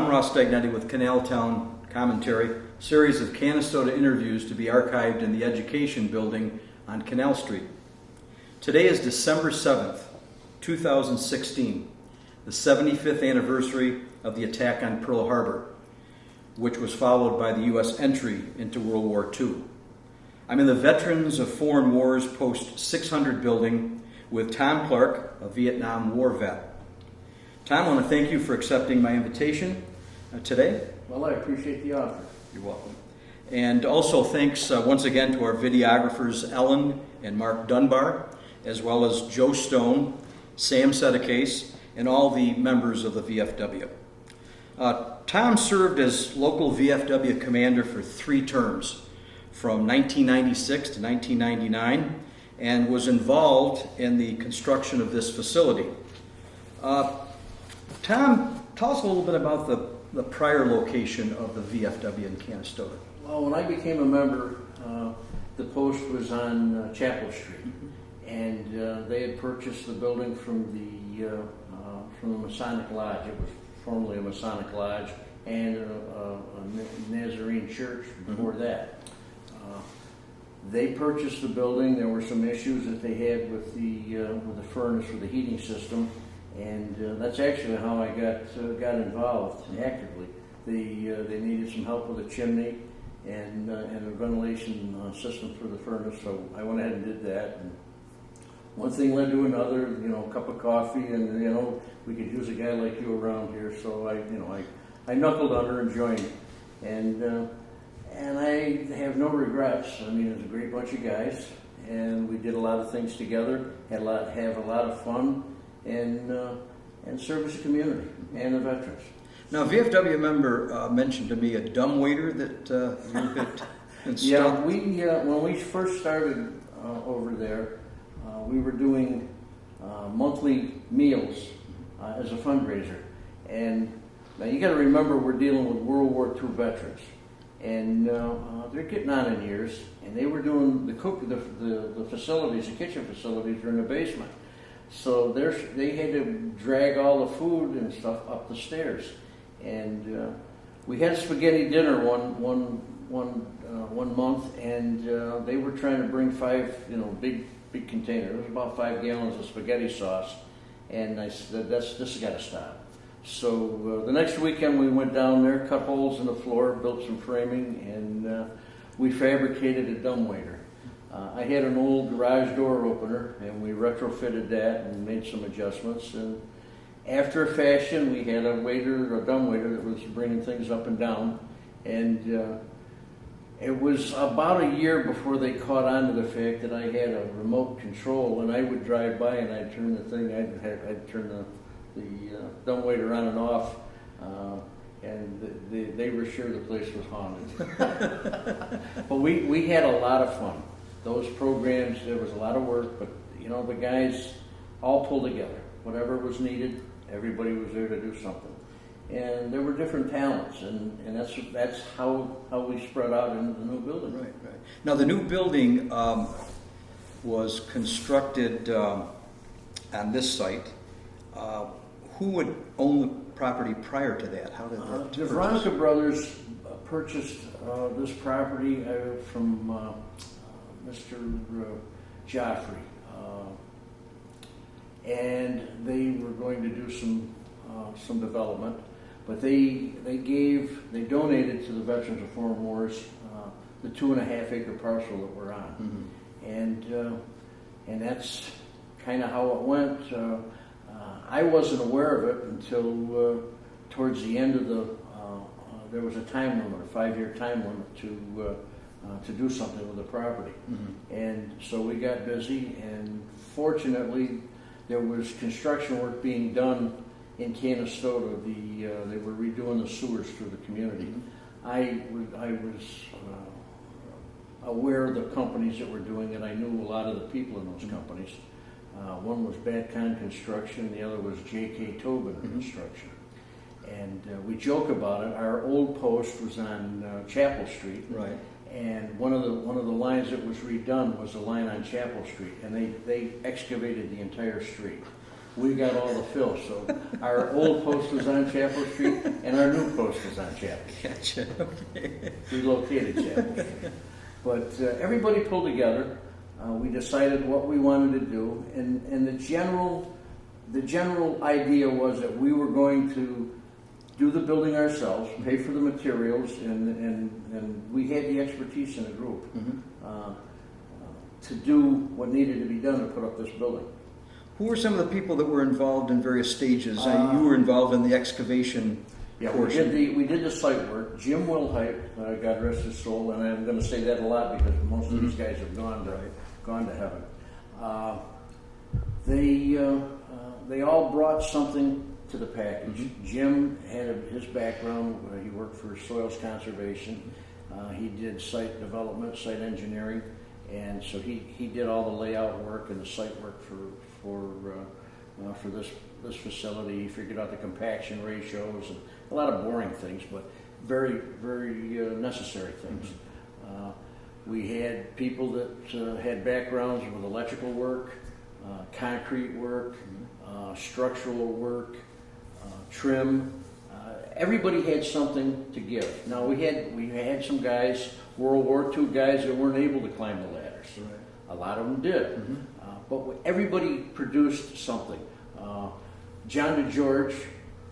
I'm Ross Stagnitti with Canal Town Commentary, series of Canastota interviews to be archived in the Education Building on Canal Street. Today is December 7th, 2016, the 75th anniversary of the attack on Pearl Harbor, which was followed by the U.S. entry into World War II. I'm in the Veterans of Foreign Wars Post 600 building with Tom Clark, a Vietnam War vet. Tom, I want to thank you for accepting my invitation today. Well, I appreciate the offer. You're welcome. And also thanks once again to our videographers Ellen and Mark Dunbar, as well as Joe Stone, Sam Sedicase, and all the members of the VFW. Tom served as local VFW commander for 3 terms, from 1996 to 1999, and was involved in the construction of this facility. Tom, tell us a little bit about the prior location of the VFW in Canastota. Well, when I became a member, the post was on Chapel Street, and they had purchased the building from the Masonic Lodge. It was formerly a Masonic Lodge and a Nazarene church before that. They purchased the building. There were some issues that they had with the furnace or the heating system, and that's actually how I got involved actively. They needed some help with a chimney and a ventilation system for the furnace, so I went ahead and did that. And one thing led to another. A cup of coffee, and we could use a guy like you around here. So I knuckled under and joined, and I have no regrets. I mean, it was a great bunch of guys, and we did a lot of things together. Have a lot of fun, and service the community and the veterans. Now, a VFW member mentioned to me a dumbwaiter that you had installed. Yeah, when we first started over there, we were doing monthly meals as a fundraiser. And now you got to remember, we're dealing with World War II veterans, and they're getting on in years, and they were doing the facilities, the kitchen facilities, were in the basement. So they had to drag all the food and stuff up the stairs. And we had spaghetti dinner one month, and they were trying to bring 5 big containers. It was about 5 gallons of spaghetti sauce, and I said, this has got to stop. So the next weekend we went down there, cut holes in the floor, built some framing, and we fabricated a dumbwaiter. I had an old garage door opener, and we retrofitted that and made some adjustments. And after a fashion, we had a dumbwaiter that was bringing things up and down. And it was about a year before they caught on to the fact that I had a remote control, and I would drive by and I'd turn the thing, I'd turn the dumbwaiter on and off, and they were sure the place was haunted. But we had a lot of fun. Those programs, there was a lot of work, but the guys all pulled together. Whatever was needed, everybody was there to do something. And there were different talents, and that's how we spread out into the new building. Right. Now, the new building was constructed on this site. Who would own the property prior to that? How did that the Veronica brothers purchased this property from Mr. Joffrey, and they were going to do some development, but they donated to the Veterans of Foreign Wars the 2.5-acre parcel that we're on, and that's kind of how it went. I wasn't aware of it until towards the end of there was a time limit, a 5-year time limit to do something with the property. And so we got busy, and fortunately there was construction work being done in Canastota. They were redoing the sewers through the community. I was aware of the companies that were doing it. I knew a lot of the people in those companies. One was Batcon Construction, the other was J.K. Tobin Construction. And we joke about it. Our old post was on Chapel Street. Right. And one of the lines that was redone was the line on Chapel Street, and they excavated the entire street. we got all the fill. So our old post was on Chapel Street, and our new post was on Chapel Street. Gotcha. Okay. Relocated Chapel Street. But everybody pulled together. We decided what we wanted to do, and the general idea was that we were going to do the building ourselves, pay for the materials, and we had the expertise in the group to do what needed to be done to put up this building. Who were some of the people that were involved in various stages? You were involved in the excavation portion. We did the site work. Jim Wilhite, God rest his soul, and I'm going to say that a lot because most of these guys have gone to heaven. They all brought something to the package. Jim had his background. He worked for Soils Conservation. He did site development, site engineering, and so he did all the layout work and the site work for this facility. He figured out the compaction ratios and a lot of boring things, but very, very necessary things. We had people that had backgrounds with electrical work, concrete work, structural work, trim. Everybody had something to give. Now we had some guys, World War II guys, that weren't able to climb the ladders. Right. A lot of them did, but everybody produced something. John DeGeorge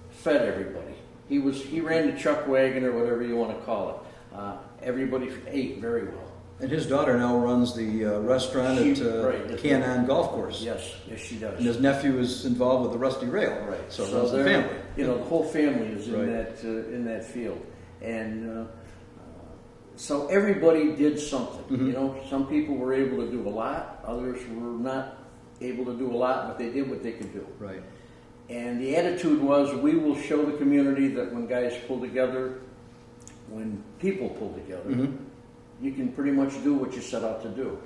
fed everybody. He ran the chuck wagon or whatever you want to call it. Everybody ate very well. And his daughter now runs the restaurant at Canaan Golf Course. Yes, she does. And his nephew is involved with the Rusty Rail. Right. So runs the family. The whole family is Right. in that field, and so everybody did something. Some people were able to do a lot, others were not able to do a lot, but they did what they could do. Right. And the attitude was, we will show the community that when guys pull together, when people pull together, you can pretty much do what you set out to do.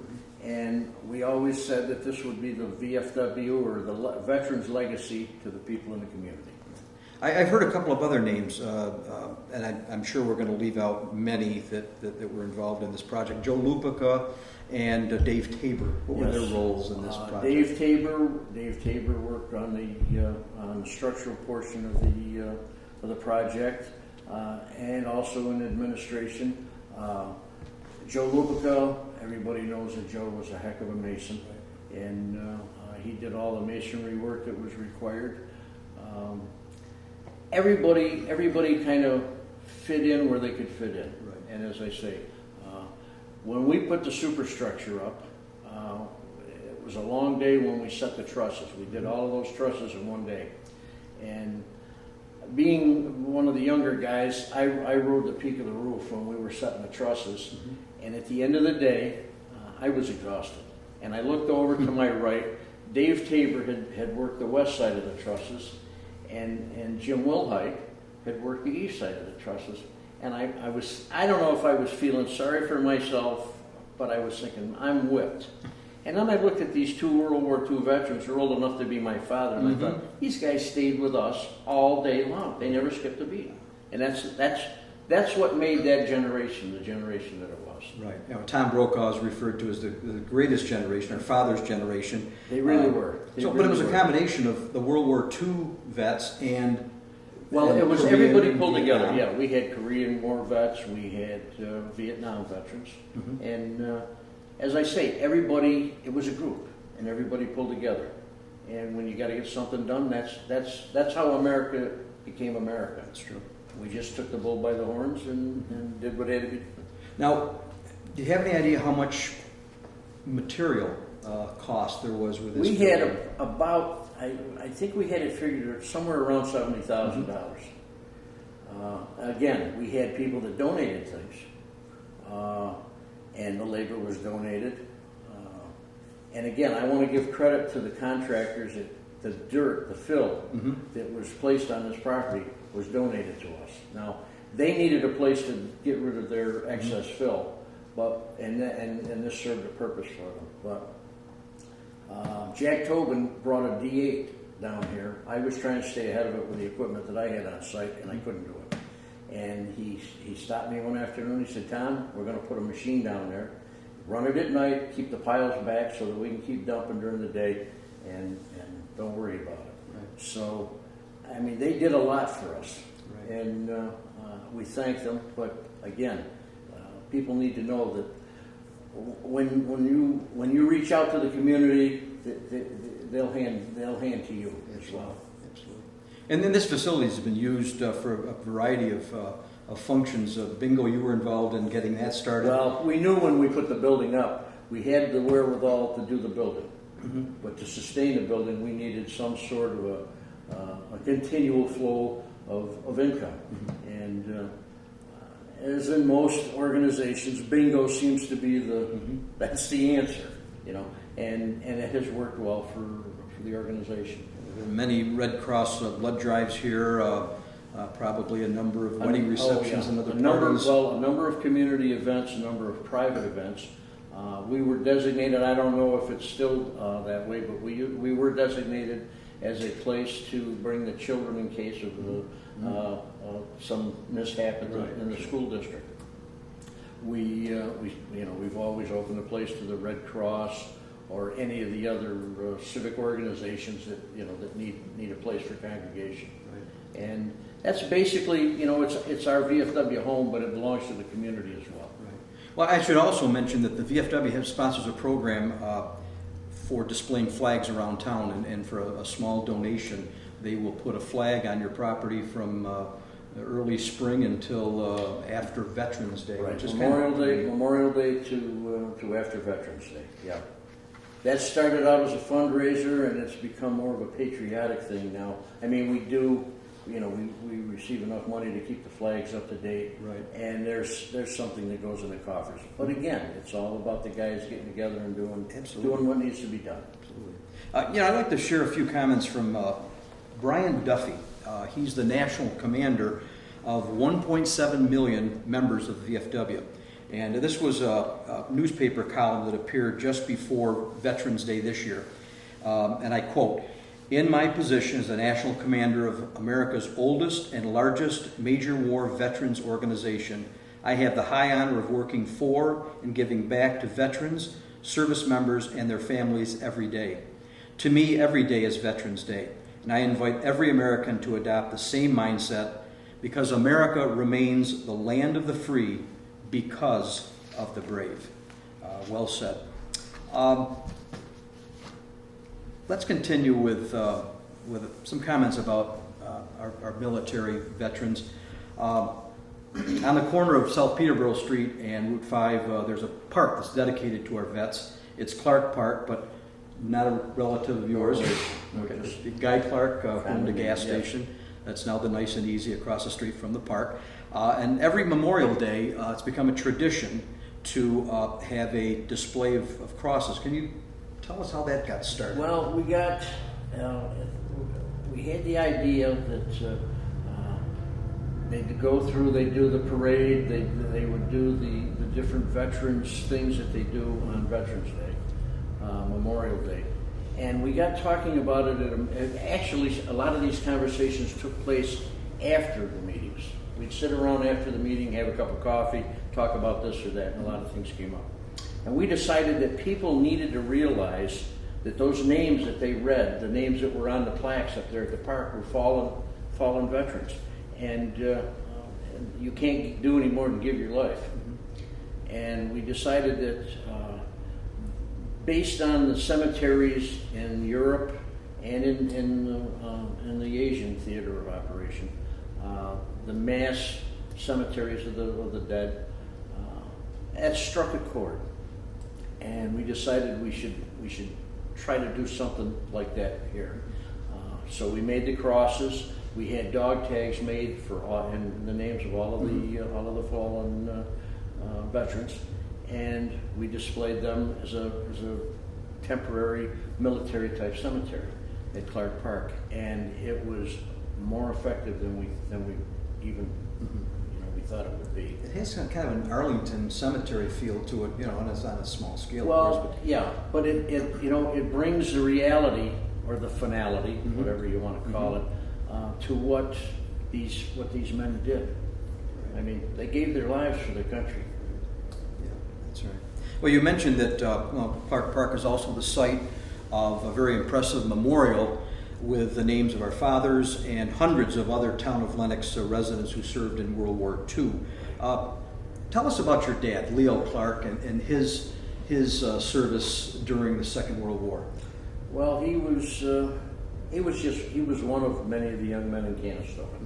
And we always said that this would be the VFW, or the Veterans Legacy, to the people in the community. I've heard a couple of other names, and I'm sure we're going to leave out many that were involved in this project. Joe Lupica and Dave Tabor. What were their roles in this project? Dave Tabor worked on the structural portion of the project, and also in administration. Joe Lupica, everybody knows that Joe was a heck of a mason, and he did all the masonry work that was required. Everybody kind of fit in where they could fit in. Right. And as I say, when we put the superstructure up, it was a long day when we set the trusses. We did all of those trusses in one day. And being one of the younger guys, I rode the peak of the roof when we were setting the trusses. And at the end of the day, I was exhausted. And I looked over to my right. Dave Tabor had worked the west side of the trusses, and Jim Wilhite had worked the east side of the trusses. And I don't know if I was feeling sorry for myself, but I was thinking, I'm whipped. And then I looked at these two World War II veterans who were old enough to be my father, and I thought, these guys stayed with us all day long. They never skipped a beat. And that's what made that generation the generation that it was. Right. Tom Brokaw is referred to as the greatest generation, our father's generation. They really were. But it was a combination of the World War II vets and it was Korean everybody and pulled Vietnam. together. Yeah, we had Korean War vets, we had Vietnam veterans, and as I say, it was a group, and everybody pulled together. And when you got to get something done, that's how America became America. That's true. We just took the bull by the horns and did what had to be done. Now, do you have any idea how much material cost there was with this? We had about, I think we had it figured somewhere around $70,000. Again, we had people that donated things, and the labor was donated. And again, I want to give credit to the contractors that the dirt, the fill that was placed on this property was donated to us. Now, they needed a place to get rid of their excess fill, and this served a purpose for them. But Jack Tobin brought a D8 down here. I was trying to stay ahead of it with the equipment that I had on site, and I couldn't do it. And he stopped me one afternoon. He said, "Tom, we're going to put a machine down there, run it at night, keep the piles back so that we can keep dumping during the day, and don't worry about it." So, I mean, they did a lot for us, Right. and we thank them. But again, people need to know that when you reach out to the community, they'll hand to you as well. Absolutely. And then this facility has been used for a variety of functions. Bingo, you were involved in getting that started. Well, we knew when we put the building up, we had the wherewithal to do the building. Mm-hmm. But to sustain the building, we needed some sort of a continual flow of income. Mm-hmm. And as in most organizations, bingo seems to be that's the answer, you know, and it has worked well for the organization. There are many Red Cross blood drives here, probably a number of wedding receptions and other parties. A number of community events, a number of private events. We were designated, I don't know if it's still that way, but we were designated as a place to bring the children in case of some mishap in the school district. We've always opened a place to the Red Cross or any of the other civic organizations that need a place for congregation. Right. And that's basically, it's our VFW home, but it belongs to the community as well. Right. Well, I should also mention that the VFW sponsors a program for displaying flags around town, and for a small donation, they will put a flag on your property from early spring until after Veterans Day, Right. which is Memorial Day to after Veterans Day. Yeah. That started out as a fundraiser, and it's become more of a patriotic thing now. I mean, we receive enough money to keep the flags up to date, Right. and there's something that goes in the coffers. But again, it's all about the guys getting together and doing what needs to be done. Absolutely. I'd like to share a few comments from Brian Duffy. He's the national commander of 1.7 million members of the VFW. And this was a newspaper column that appeared just before Veterans Day this year. And I quote, "In my position as the national commander of America's oldest and largest major war veterans organization, I have the high honor of working for and giving back to veterans, service members, and their families every day. To me, every day is Veterans Day, and I invite every American to adopt the same mindset, because America remains the land of the free because of the brave." Well said. Let's continue with some comments about our military veterans. On the corner of South Peterborough Street and Route 5, there's a park that's dedicated to our vets. It's Clark Park, but not a relative of yours. Okay. Guy Clark owned a gas station. That's now the Nice and Easy across the street from the park. And every Memorial Day, it's become a tradition to have a display of crosses. Can you tell us how that got started? Well, we had the idea that they'd go through, they'd do the parade, they would do the different veterans things that they do on Veterans Day, Memorial Day. And we got talking about it. Actually, a lot of these conversations took place after the meetings. We'd sit around after the meeting, have a cup of coffee, talk about this or that, and a lot of things came up. And we decided that people needed to realize that those names that they read, the names that were on the plaques up there at the park, were fallen veterans. And you can't do any more than give your life. And we decided that based on the cemeteries in Europe and in the Asian theater of operation, the mass cemeteries of the dead, that struck a chord, and we decided we should try to do something like that here. So we made the crosses. We had dog tags made for and the names of all of the fallen veterans, and we displayed them as a temporary military type cemetery at Clark Park, and it was more effective than we even we thought it would be. It has kind of an Arlington cemetery feel to it, and it's on a small scale. Well, of course, yeah, but it brings the reality or the finality, whatever you want to call it, to what these men did. I mean, they gave their lives for their country. Yeah, that's right. Well, you mentioned that Clark Park is also the site of a very impressive memorial with the names of our fathers and hundreds of other town of Lenox residents who served in World War II. Tell us about your dad, Leo Clark, and his service during the Second World War. Well, he was one of many of the young men in Canastota.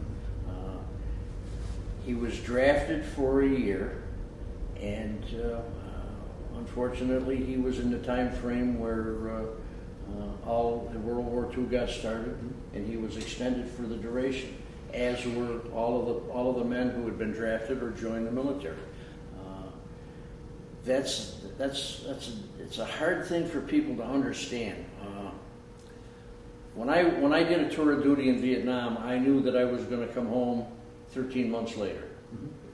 He was drafted for a year, and unfortunately, he was in the time frame where all the World War II got started, and he was extended for the duration, as were all of the men who had been drafted or joined the military. It's a hard thing for people to understand. When I did a tour of duty in Vietnam, I knew that I was going to come home 13 months later.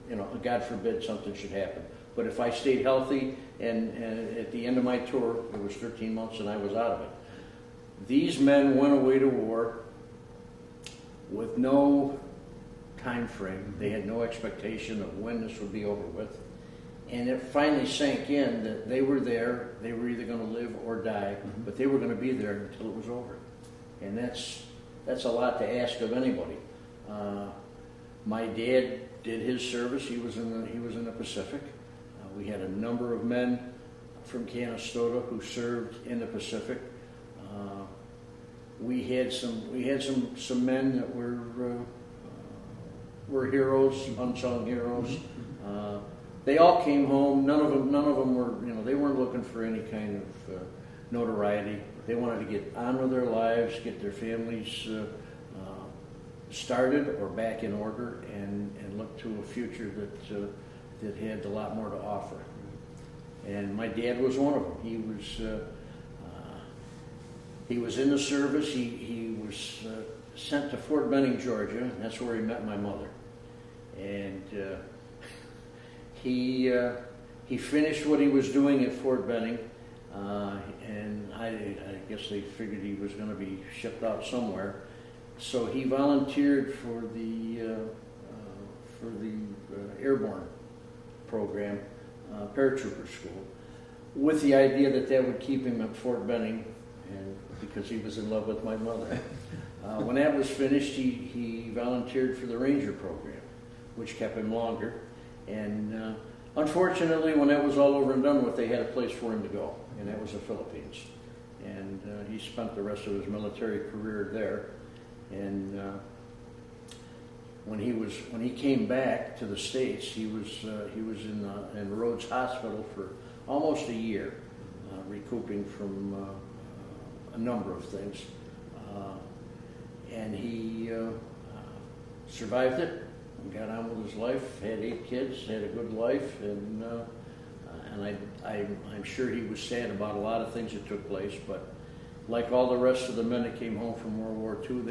You know, God forbid something should happen. But if I stayed healthy and at the end of my tour, it was 13 months and I was out of it. These men went away to war with no time frame. They had no expectation of when this would be over with. And it finally sank in that they were there, they were either going to live or die, but they were going to be there until it was over. And that's a lot to ask of anybody. My dad did his service. He was in the Pacific. We had a number of men from Canastota who served in the Pacific. We had some men that were heroes, unsung heroes. They all came home. None of them were, they weren't looking for any kind of notoriety. They wanted to get on with their lives, get their families started or back in order, and look to a future that had a lot more to offer. And my dad was one of them. He was in the service. He was sent to Fort Benning, Georgia, and that's where he met my mother. And he finished what he was doing at Fort Benning, and I guess they figured he was going to be shipped out somewhere. So he volunteered for the airborne program, paratrooper school, with the idea that would keep him at Fort Benning, and because he was in love with my mother. When that was finished, he volunteered for the Ranger program, which kept him longer. And unfortunately, when that was all over and done with, they had a place for him to go, and that was the Philippines. And he spent the rest of his military career there. And when he came back to the States, he was in Rhodes Hospital for almost a year, recouping from a number of things. And he survived it and got on with his life. Had 8 kids, had a good life, and I'm sure he was sad about a lot of things that took place, but like all the rest of the men that came home from World War II,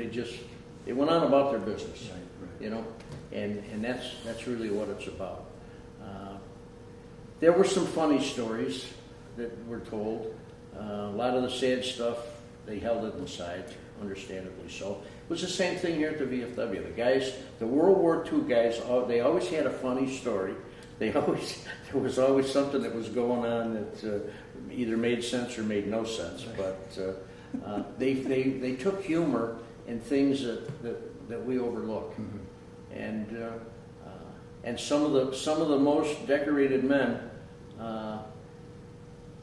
they went on about their business, right. And that's really what it's about. There were some funny stories that were told. A lot of the sad stuff, they held it inside, understandably so. It was the same thing here at the VFW. The guys, the World War II guys, they always had a funny story. There was always something that was going on that either made sense or made no sense. But they took humor in things that we overlook. And some of the most decorated men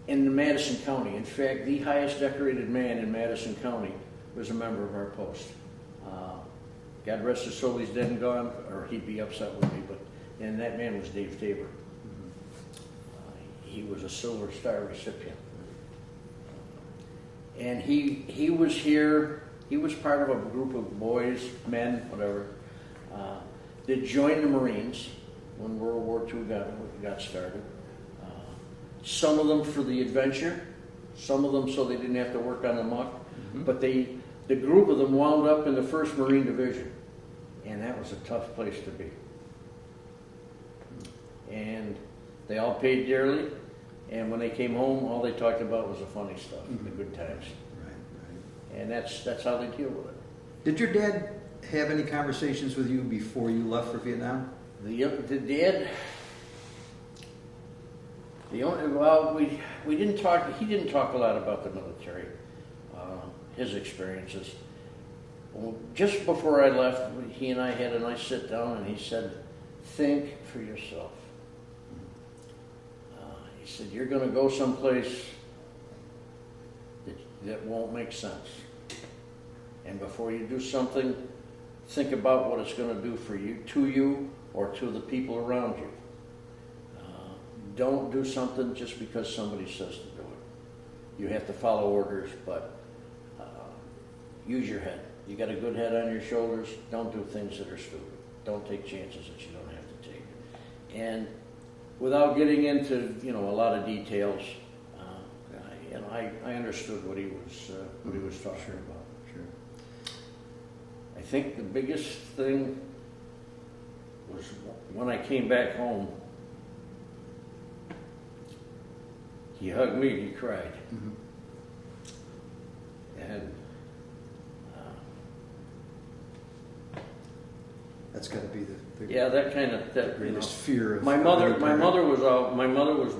in Madison County. In fact, the highest decorated man in Madison County was a member of our post. God rest his soul, he's dead and gone, or he'd be upset with me, and that man was Dave Tabor. He was a Silver Star recipient. And he was here, he was part of a group of boys, men, whatever, that joined the Marines when World War II got started. Some of them for the adventure, some of them so they didn't have to work on the muck, but the group of them wound up in the 1st Marine Division, and that was a tough place to be. And they all paid dearly, and when they came home, all they talked about was the funny stuff, the good times. Right. And that's how they deal with it. Did your dad have any conversations with you before you left for Vietnam? The dad, we didn't talk. He didn't talk a lot about the military, his experiences. Well, just before I left, he and I had a nice sit down, and he said, think for yourself. He said, you're going to go someplace that won't make sense. And before you do something, think about what it's going to do for you, to you, or to the people around you. Don't do something just because somebody says to do it. You have to follow orders, but use your head. You got a good head on your shoulders. Don't do things that are stupid. Don't take chances that you don't have to take. And without getting into a lot of details, I understood what he was talking about. Sure. I think the biggest thing was when I came back home. He hugged me and he cried. Mm-hmm. And That's got to be the yeah, that kind of greatest fear of my mother was parent.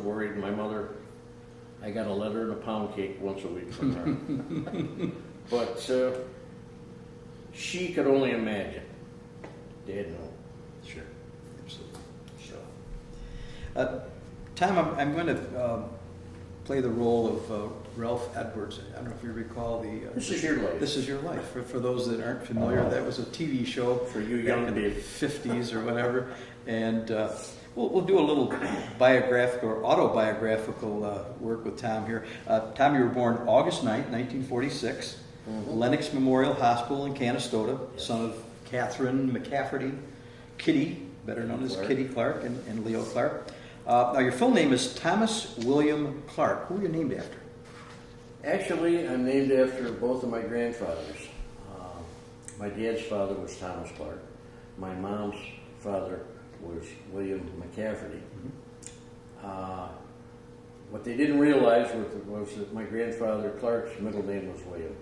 worried. My mother, I got a letter and a pound cake once a week from her. But she could only imagine. Dad knew. Sure, absolutely. So, Tom, I'm going to play the role of Ralph Edwards. I don't know if you recall This Is Your Life. This Is Your Life. For those that aren't familiar, that was a TV show For you back young in the people. 50s or whatever. And we'll do a little biographical or autobiographical work with Tom here. Tom, you were born August 9th, 1946, Lenox Memorial Hospital in Canastota, son of Catherine McCafferty, Kitty, better known as Kitty Clark, and Leo Clark. Now, your full name is Thomas William Clark. Who are you named after? Actually, I'm named after both of my grandfathers. My dad's father was Thomas Clark. My mom's father was William McCafferty. What they didn't realize was that my grandfather Clark's middle name was William.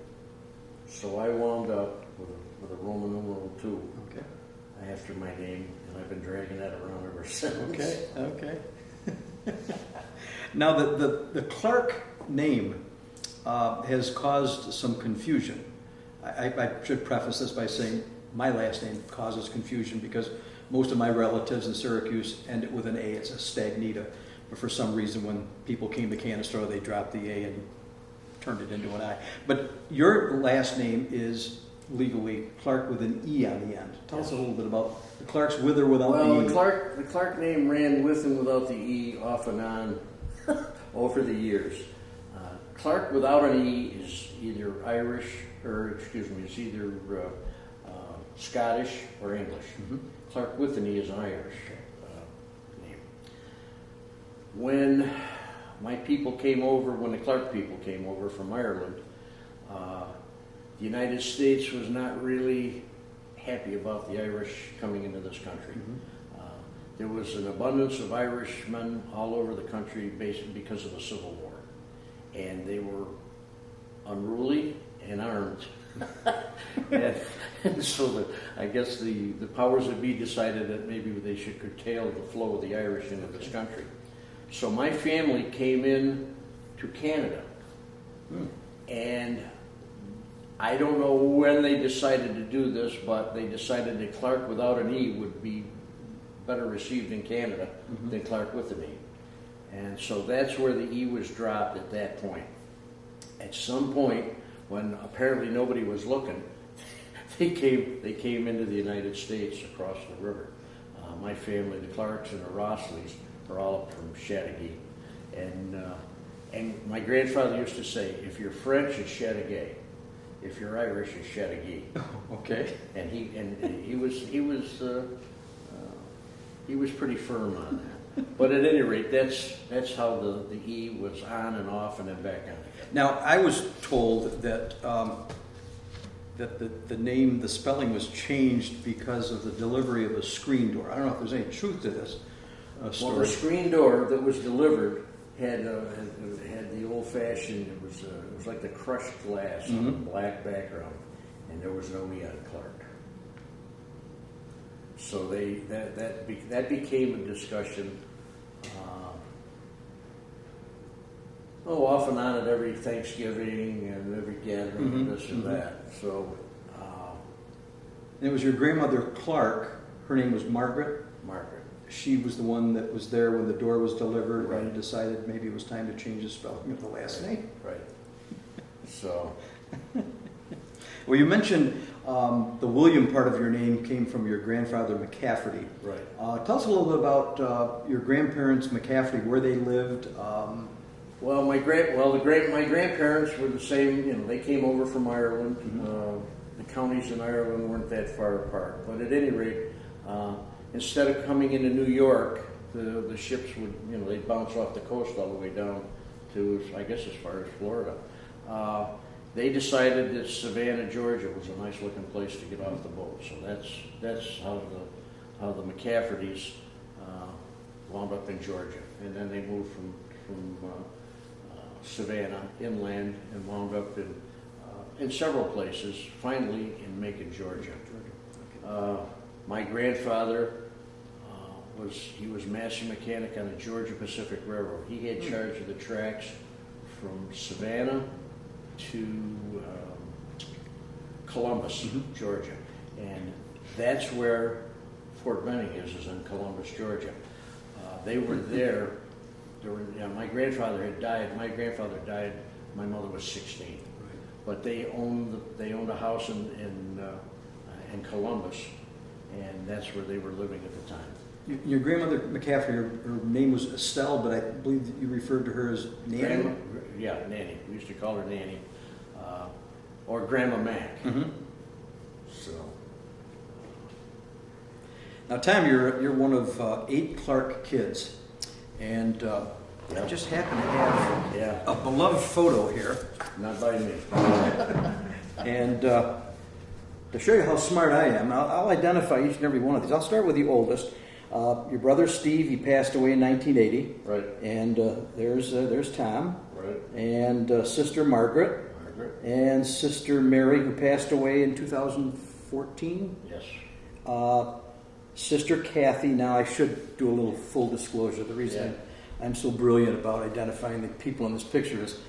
So I wound up with a Roman numeral 2 after my name, and I've been dragging that around ever since. Okay. Now, the Clark name has caused some confusion. I should preface this by saying my last name causes confusion because most of my relatives in Syracuse end it with an A. It's a Stagnitti. But for some reason, when people came to Canastota, they dropped the A and turned it into an I. But your last name is legally Clark with an E on the end. Tell us a little bit about the Clarks with or without the E. Well, the Clark name ran with and without the E off and on over the years. Clark without an E is either it's either Scottish or English. Clark with an E is an Irish name. When the Clark people came over from Ireland, the United States was not really happy about the Irish coming into this country. There was an abundance of Irishmen all over the country basically because of the Civil War. And they were unruly and armed. and so I guess the powers that be decided that maybe they should curtail the flow of the Irish into this country. So my family came in to Canada. And I don't know when they decided to do this, but they decided that Clark without an E would be better received in Canada than Clark with an E. And so that's where the E was dropped at that point. At some point, when apparently nobody was looking, they came into the United States across the river. My family, the Clarks and the Rossleys, are all up from Chateauguay. And my grandfather used to say, if you're French, it's Chateauguay. If you're Irish, it's Chateauguay. Okay. And he was pretty firm on that. But at any rate, that's how the E was on and off and then back on again. Now, I was told that the name, the spelling was changed because of the delivery of a screen door. I don't know if there's any truth to this story. Well, the screen door that was delivered had the old-fashioned. It was like the crushed glass on a black background, and there was no E on Clark. So that became a discussion. Off and on at every Thanksgiving and every gathering, this and that. So And it was your grandmother Clark. Her name was Margaret. Margaret. She was the one that was there when the door was delivered Right. and decided maybe it was time to change the spelling of the last name. Right. So, Well, you mentioned the William part of your name came from your grandfather McCafferty. right. Tell us a little bit about your grandparents McCafferty, where they lived. Well, my grandparents were the same. You know, they came over from Ireland. The counties in Ireland weren't that far apart. But at any rate, instead of coming into New York, the ships would, you know, they'd bounce off the coast all the way down to, I guess, as far as Florida. They decided that Savannah, Georgia, was a nice looking place to get off the boat. So that's how the McCaffertys wound up in Georgia, and then they moved from Savannah inland and wound up in several places. Finally, in Macon, Georgia. My grandfather was master mechanic on the Georgia Pacific Railroad. He had charge of the tracks from Savannah to Columbus, Georgia, and that's where Fort Benning is in Columbus, Georgia. They were there. My grandfather had died. My grandfather died. My mother was 16, right. But they owned a house in Columbus, and that's where they were living at the time. Your grandmother McCafferty, her name was Estelle, but I believe that you referred to her as Nanny. Nanny. We used to call her Nanny, or Grandma Mac. Mm-hmm. So. Now, Tom, you're one of 8 Clark kids, and I just happen to have a beloved photo here. Not by me. And to show you how smart I am, I'll identify each and every one of these. I'll start with the oldest. Your brother Steve, he passed away in 1980. Right. And there's Tom. Right. And sister Margaret. And sister Mary, who passed away in 2014. Yes. Sister Kathy. Now, I should do a little full disclosure. The reason I'm so brilliant about identifying the people in this picture is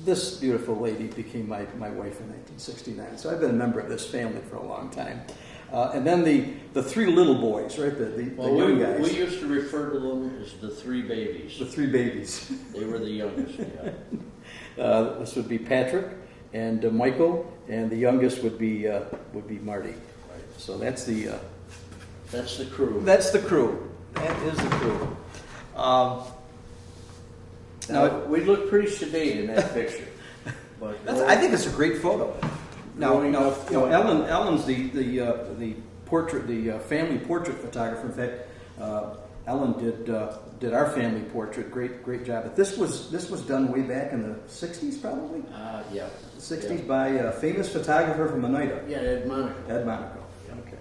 this beautiful lady became my wife in 1969. So I've been a member of this family for a long time. And then the 3 little boys, right? The young guys. We used to refer to them as the 3 babies. The 3 babies. They were the youngest, yeah. This would be Patrick and Michael, and the youngest would be Marty. Right. So that's the crew. That's the crew. That is the crew. Now we look pretty sedate in that picture, but I think it's a great photo. Now, Ellen's the portrait, the family portrait photographer. In fact, Ellen did our family portrait. Great job. But this was done way back in the 60s, probably. Yeah. The 60s by a famous photographer from Oneida. Yeah, Ed Monaco. Ed Monaco. Okay.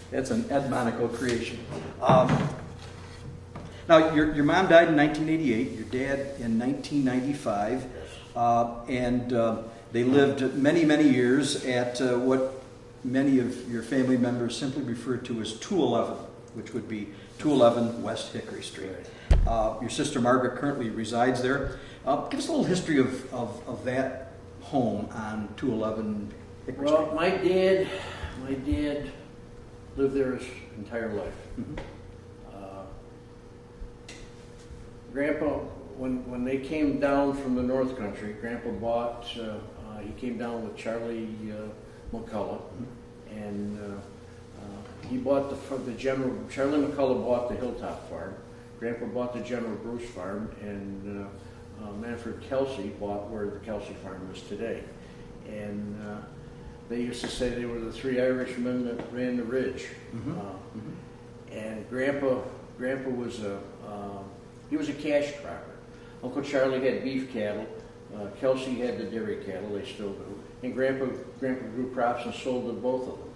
That's an Ed Monaco creation. Now, your mom died in 1988. Your dad in 1995. Yes. And they lived many, many years at what many of your family members simply referred to as 211, which would be 211 West Hickory Street. Right. Your sister Margaret currently resides there. Give us a little history of that home on 211 Hickory Street. Well, my dad lived there his entire life. Mm-hmm. Grandpa, when they came down from the North Country, Grandpa bought. He came down with Charlie McCullough, and he bought the General. Charlie McCullough bought the Hilltop Farm. Grandpa bought the General Bruce Farm, and Manfred Kelsey bought where the Kelsey Farm is today. And they used to say they were the 3 Irishmen that ran the ridge. Mm-hmm. And Grandpa was he was a cash crocker. Uncle Charlie had beef cattle. Kelsey had the dairy cattle. They still do. And Grandpa grew crops and sold to both of them.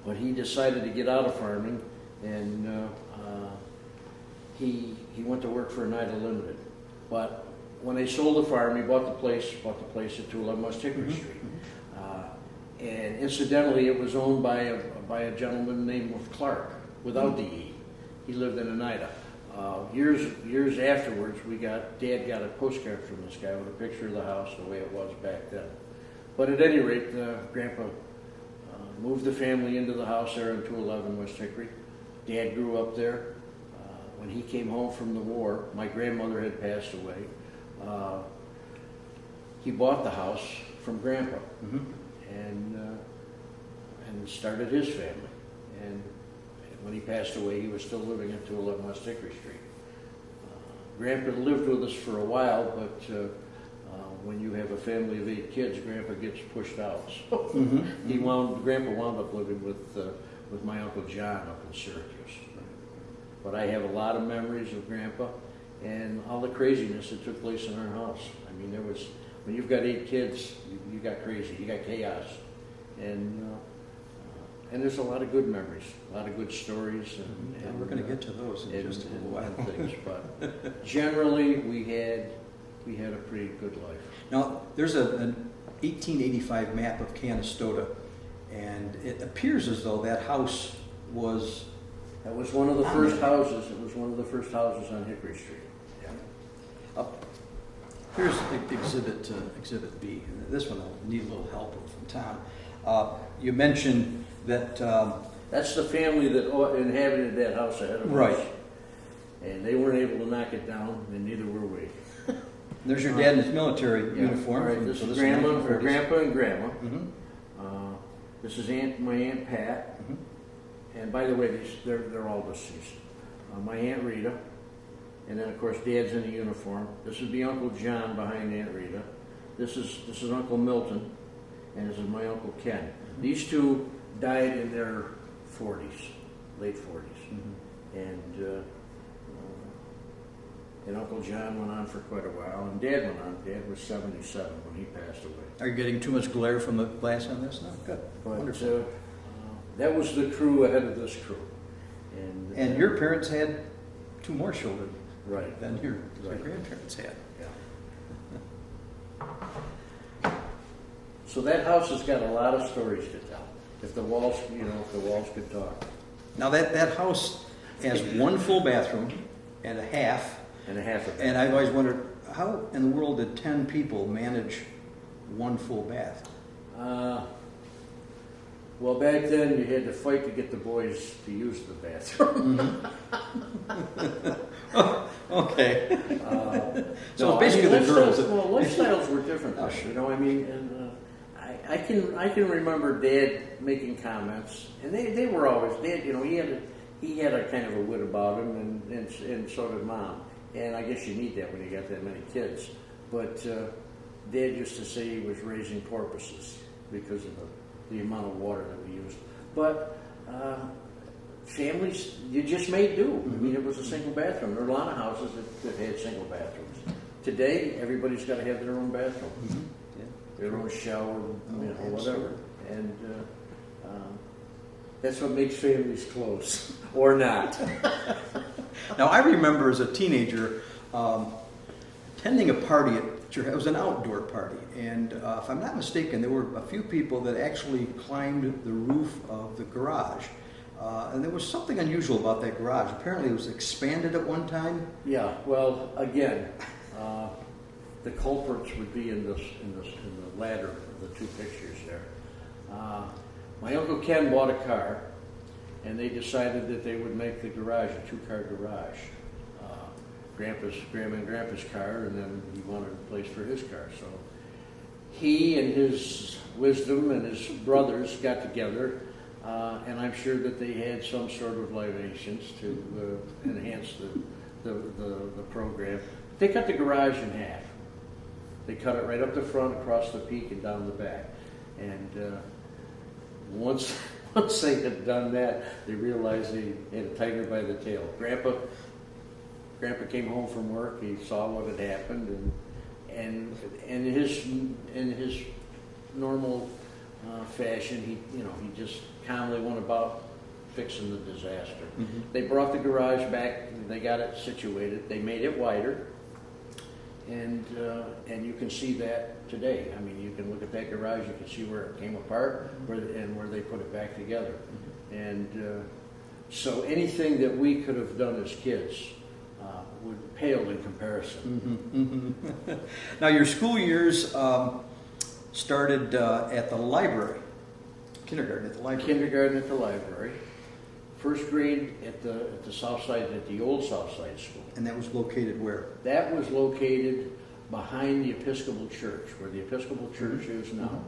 But he decided to get out of farming, and he went to work for Oneida Limited. But when they sold the farm, he bought the place at 211 West Hickory Street. And incidentally, it was owned by a gentleman named Clark, without the E. He lived in Oneida. Years afterwards, Dad got a postcard from this guy with a picture of the house the way it was back then. But at any rate, Grandpa moved the family into the house there in 211 West Hickory. Dad grew up there. When he came home from the war, my grandmother had passed away. He bought the house from Grandpa and started his family. And when he passed away, he was still living at 211 West Hickory Street. Grandpa lived with us for a while, but when you have a family of 8 kids, Grandpa gets pushed out. So Grandpa wound up living with my Uncle John up in Syracuse. But I have a lot of memories of Grandpa and all the craziness that took place in our house. I mean, when you've got 8 kids, you got crazy, you got chaos. And there's a lot of good memories, a lot of good stories. And we're going to get to those in just a little while. Things, but generally, we had a pretty good life. Now, there's an 1885 map of Canastota, and it appears as though that house was... That was one of the first houses. It was one of the first houses on Hickory Street. Yeah. Here's Exhibit B. This one will need a little help from Tom. You mentioned that... That's the family that inhabited that house ahead of us. Right. And they weren't able to knock it down, and neither were we. There's your dad in his military uniform. Right, this is Grandpa and Grandma. This is my Aunt Pat. And by the way, they're all deceased. My Aunt Rita, and then of course Dad's in a uniform. This would be Uncle John behind Aunt Rita. This is Uncle Milton, and this is my Uncle Ken. These two died in their 40s, late 40s, and Uncle John went on for quite a while, and Dad went on. Dad was 77 when he passed away. Are you getting too much glare from the glass on this? No, good. But, wonderful. That was the crew ahead of this crew. And your parents had 2 more children, right? Than your grandparents had. Yeah. So that house has got a lot of stories to tell. If the walls could talk. Now that house has 1 full bathroom and a half. And a half of that. And I've always wondered, how in the world did 10 people manage 1 full bath? Well, back then you had to fight to get the boys to use the bathroom. Okay. So no, basically the girls. Lifestyles were different. Oh, sure. You know, I mean, and I can remember Dad making comments, and they were always Dad. You know, he had a kind of a wit about him, and so did Mom. And I guess you need that when you got that many kids. But Dad used to say he was raising porpoises because of the amount of water that we used. But families, you just made do. I mean, it was a single bathroom. There were a lot of houses that had single bathrooms. Today, everybody's got to have their own bathroom, their own shower, whatever. And that's what makes families close, or not. Now, I remember as a teenager attending a party at church. It was an outdoor party, and if I'm not mistaken, there were a few people that actually climbed the roof of the garage. And there was something unusual about that garage. Apparently, it was expanded at one time. Yeah. Well, again, the culprits would be in the latter of the 2 pictures there. My Uncle Ken bought a car, and they decided that they would make the garage a 2-car garage. Grandma and Grandpa's car, and then he wanted a place for his car. So he and his wisdom and his brothers got together, and I'm sure that they had some sort of libations to enhance the program. They cut the garage in half. They cut it right up the front, across the peak, and down the back. And once they had done that, they realized they had a tiger by the tail. Grandpa came home from work. He saw what had happened, and in his normal fashion, he just calmly went about fixing the disaster. They brought the garage back. They got it situated. They made it wider, and you can see that today. I mean, you can look at that garage. You can see where it came apart, and where they put it back together. And so anything that we could have done as kids would pale in comparison. Now, your school years started at the library. kindergarten at the library. Kindergarten at the library. First grade at the south side, at the old south side school. And that was located where? That was located behind the Episcopal Church, where the Episcopal Church is now.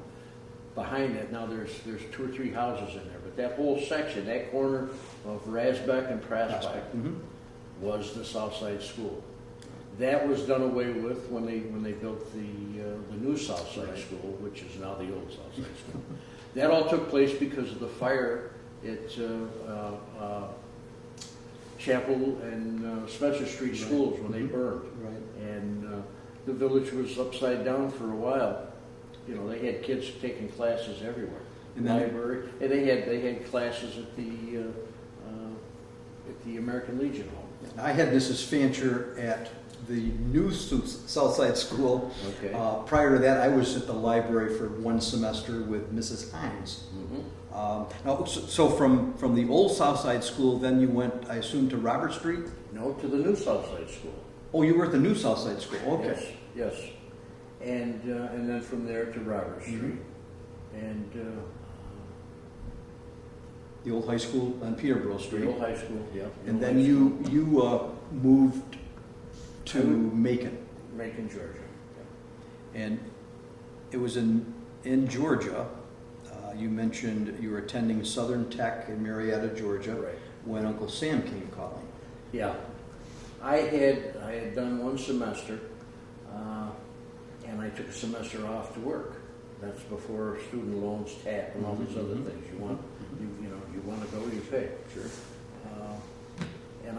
Behind that, now there's 2 or 3 houses in there, but that whole section, that corner of Rasbeck and Prospect, was the south side school. That was done away with when they built the new south side school, which is now the old south side school. That all took place because of the fire at Chapel and Spencer Street schools when they burned. Right. And the village was upside down for a while. You know, they had kids taking classes everywhere. And then library, and they had classes at the American Legion Home. I had Mrs. Fancher at the new Southside School. Okay. Prior to that, I was at the library for 1 semester with Mrs. Hines. So from the old Southside School, then you went, I assume, to Robert Street? No, to the new Southside School. Oh, you were at the new Southside School. Okay. Yes. And then from there to Robert Street, and the old high school on Peterborough Street. the old high school. Yeah. And then you moved to Macon. Macon, Georgia. And it was in Georgia. You mentioned you were attending Southern Tech in Marietta, Georgia, Right. when Uncle Sam came calling. Yeah, I had done 1 semester, and I took a semester off to work. That's before student loans, TAP, and all these other things. You want to go, you pay. Sure. And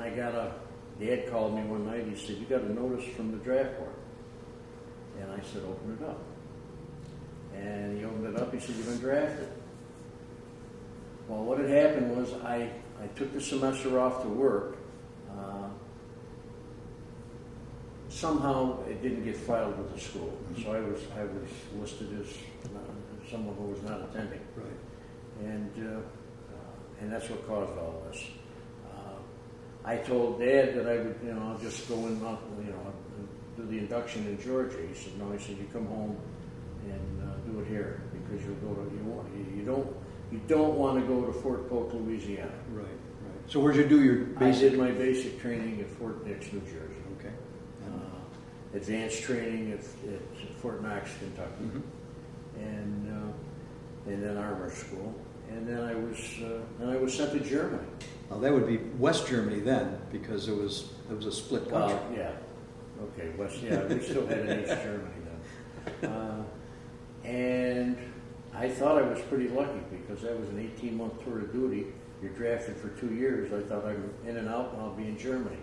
Dad called me one night. He said, "You got a notice from the draft board." And I said, "Open it up." And he opened it up. He said, "You've been drafted." Well, what had happened was I took the semester off to work. Somehow it didn't get filed with the school, so I was listed as someone who was not attending. Right. And that's what caused all this. I told Dad that I would, just go in, do the induction in Georgia. He said, "No." He said, "You come home and do it here because you don't want to go to Fort Polk, Louisiana." Right. So where'd you do your basic? I did my basic training at Fort Dix, New Jersey. Okay. Advanced training at Fort Knox, Kentucky, and then armor school, and then I was sent to Germany. Now that would be West Germany then, because it was a split country. Yeah. Okay, West. Yeah, we still had an East Germany then. And I thought I was pretty lucky because that was an 18-month tour of duty. You're drafted for 2 years. I thought I'm in and out and I'll be in Germany.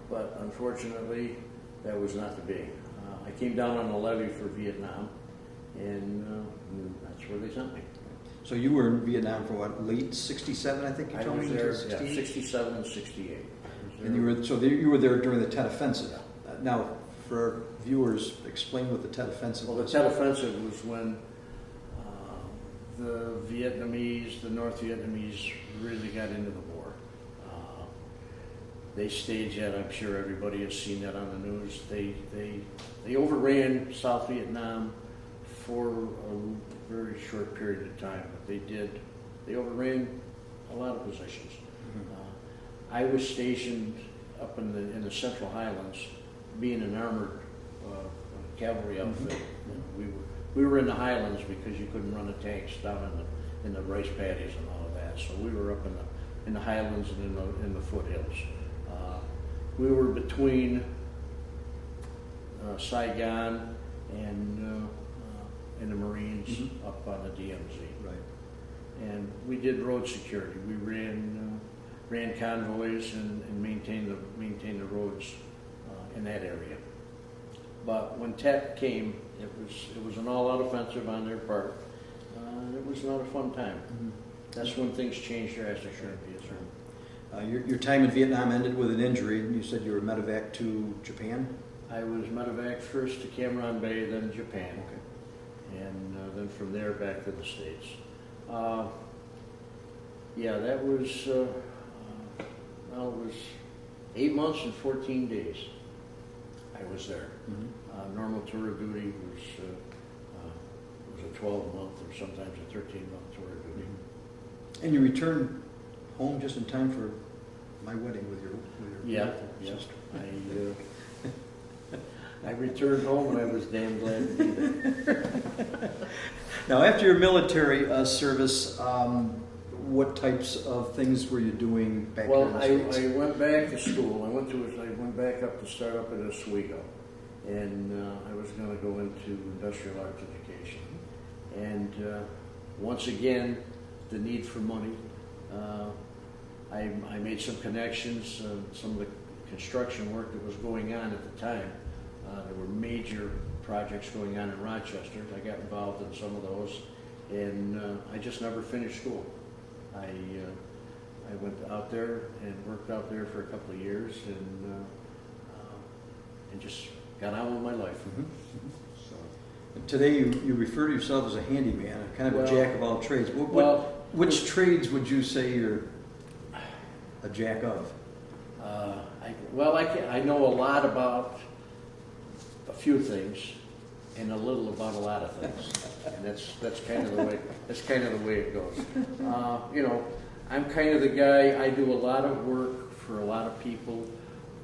But unfortunately, that was not to be. I came down on a levy for Vietnam, and that's where they sent me. So you were in Vietnam for what, late '67, I think you told me? I was there, until 68? 67 and 68. And you were there during the Tet Offensive. Now, for viewers, explain what the Tet Offensive Well, was. the Tet Offensive was when the North Vietnamese really got into the war. They staged that. I'm sure everybody has seen that on the news. They overran South Vietnam for a very short period of time, but they overran a lot of positions. I was stationed up in the Central Highlands, being an armored cavalry outfit. We were in the Highlands because you couldn't run the tanks down in the rice paddies and all of that. So we were up in the Highlands and in the foothills. We were between Saigon and the Marines up on the DMZ. Right. And we did road security. We ran convoys and maintained the roads in that area. But when TET came, it was an all-out offensive on their part. It was not a fun time. That's when things changed drastically. Your time in Vietnam ended with an injury, and you said you were medevac to Japan? I was medevac first to Cam Bay, then Japan. Okay. And then from there back to the States. That was, it was 8 months and 14 days I was there. Normal tour of duty was a 12-month or sometimes a 13-month tour of duty. And you returned home just in time for my wedding with your Yeah, beautiful sister. I returned home and I was damn glad to be there. Now, after your military service, what types of things were you doing back Well, here in the States? I went back to school. I went back up to start up at Oswego, and I was going to go into industrial arts education. And once again, the need for money. I made some connections. Some of the construction work that was going on at the time. There were major projects going on in Rochester. I got involved in some of those, and I just never finished school. I went out there and worked out there for a couple of years, and just got on with my life. So, today, you refer to yourself as a handyman, kind of a jack of all trades. Which trades would you say you're a jack of? I know a lot about a few things and a little about a lot of things, and that's kind of the way it goes. I'm kind of the guy. I do a lot of work for a lot of people,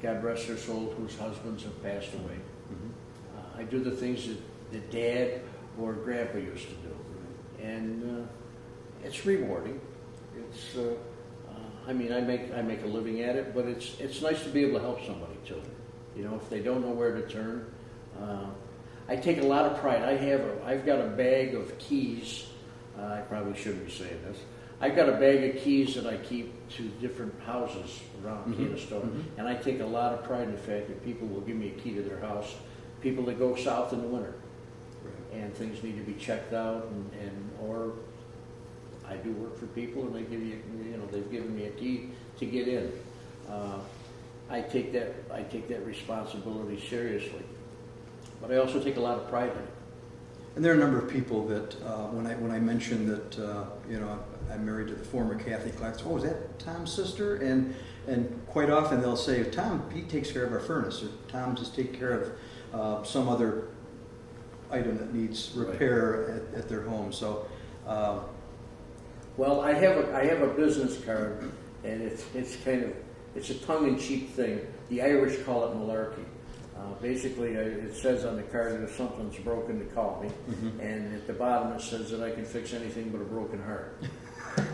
God rest their soul, whose husbands have passed away. I do the things that Dad or Grandpa used to do, and it's rewarding. It's I make a living at it, but it's nice to be able to help somebody too. If they don't know where to turn. I take a lot of pride. I've got a bag of keys. I probably shouldn't be saying this. I've got a bag of keys that I keep to different houses around Canastota, and I take a lot of pride in the fact that people will give me a key to their house. People that go south in the winter, and things need to be checked out, or I do work for people, and they give you, they've given me a key to get in. I take that responsibility seriously, but I also take a lot of pride in it. And there are a number of people that, when I mention that, I'm married to the former Kathy Clark, oh, is that Tom's sister? And quite often they'll say, Tom, he takes care of our furnace, or Tom just takes care of some other item that needs repair at their home. So, well, I have a business card, and it's a tongue-in-cheek thing. The Irish call it malarkey. Basically, it says on the card that if something's broken, to call me, and at the bottom it says that I can fix anything but a broken heart.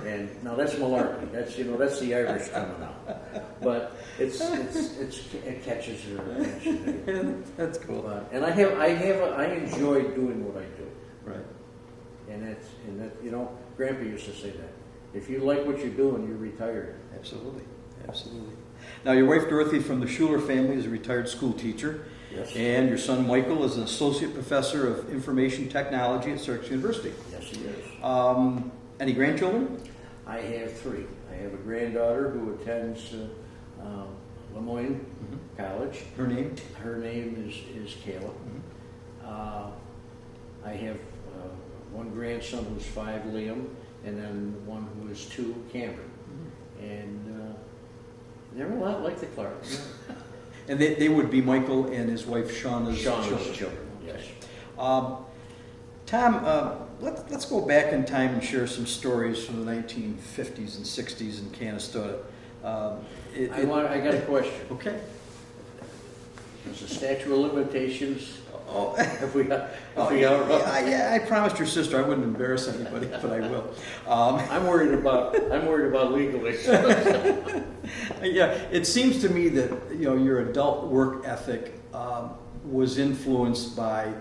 And now that's malarkey. That's the Irish coming out. But it catches your attention. That's cool. And I enjoy doing what I do. Right. And Grandpa used to say that. If you like what you're doing, you're retired. Absolutely. Now, your wife Dorothy from the Schuler family is a retired school teacher. Yes. And your son Michael is an associate professor of information technology at Syracuse University. Yes, he is. Any grandchildren? I have 3. I have a granddaughter who attends Lemoyne College. Her name? Her name is Kayla. I have one grandson who's 5, Liam, and then one who is 2, Cameron. And they're a lot like the Clarks. And they would be Michael and his wife Shauna's children. Yes. Tom, let's go back in time and share some stories from the 1950s and 60s in Canastota. I got a question. Okay. There's a statute of limitations. Oh, Yeah, I promised your sister I wouldn't embarrass anybody, but I will. I'm worried about legal issues. Yeah, it seems to me that your adult work ethic was influenced by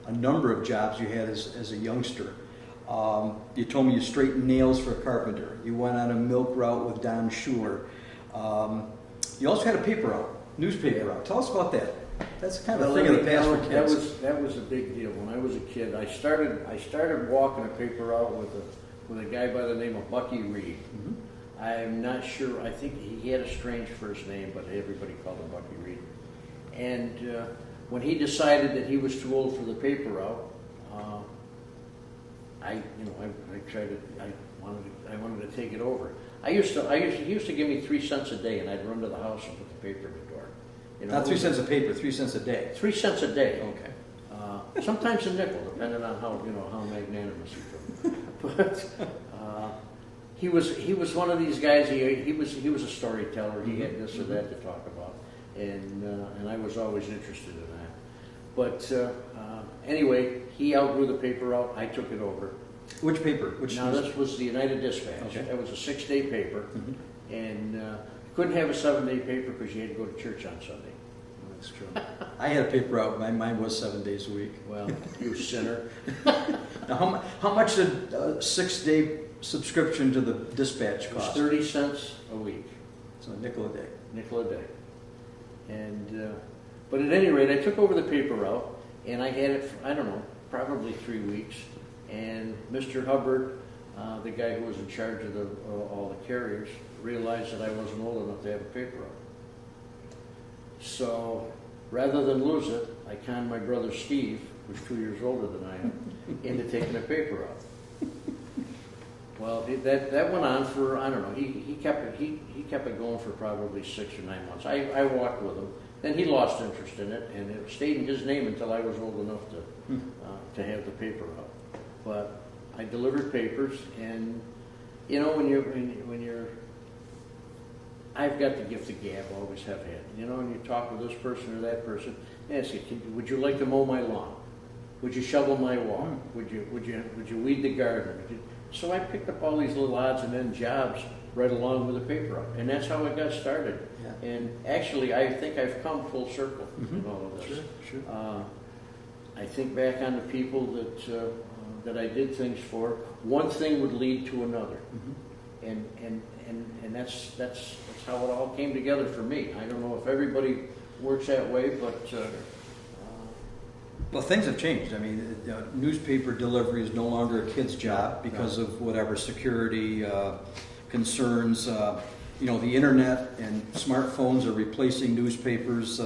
a number of jobs you had as a youngster. You told me you straightened nails for a carpenter. You went on a milk route with Don Schuler. You also had a newspaper route. Tell us about that. That's kind of a thing of the past for kids. That was a big deal. When I was a kid, I started walking a paper route with a guy by the name of Bucky Reed. I'm not sure. I think he had a strange first name, but everybody called him Bucky Reed. And when he decided that he was too old for the paper route, I wanted to take it over. He used to give me 3 cents a day, and I'd run to the house and put the paper in the door. Not 3 cents a paper, 3 cents a day. 3 cents a day. Okay. Sometimes a nickel, depending on how magnanimous he took. But he was one of these guys. He was a storyteller. He had this or that to talk about, and I was always interested in that. But anyway, he outgrew the paper route. I took it over. Which paper? Now this was the United Dispatch. Okay. That was a 6-day paper, and couldn't have a 7-day paper because you had to go to church on Sunday. That's true. I had a paper out. Mine was 7 days a week. Well, you sinner. Now, how much did a 6-day subscription to the Dispatch It was cost? 30 cents a week. So a nickel a day. Nickel a day. And but at any rate, I took over the paper route, and I had it for, I don't know, probably 3 weeks. And Mr. Hubbard, the guy who was in charge of all the carriers, realized that I wasn't old enough to have a paper route. So rather than lose it, I conned my brother Steve, who's 2 years older than I am, into taking a paper route. Well, that went on for, I don't know, he kept it going for probably 6 or 9 months. I walked with him. Then he lost interest in it, and it stayed in his name until I was old enough to have the paper route. But I delivered papers, and you know, when you're I've got the gift of gab, always have had. You know, and you talk with this person or that person, ask you, would you like to mow my lawn? Would you shovel my walk? Would you weed the garden? So I picked up all these little odds and ends jobs right along with the paper route, and that's how I got started. Yeah. And actually, I think I've come full circle in all of this. Sure. I think back on the people that I did things for. One thing would lead to another, and that's how it all came together for me. I don't know if everybody works that way, but well, things have changed. I mean, newspaper delivery is no longer a kid's job because of whatever security concerns. You know, the internet and smartphones are replacing newspapers,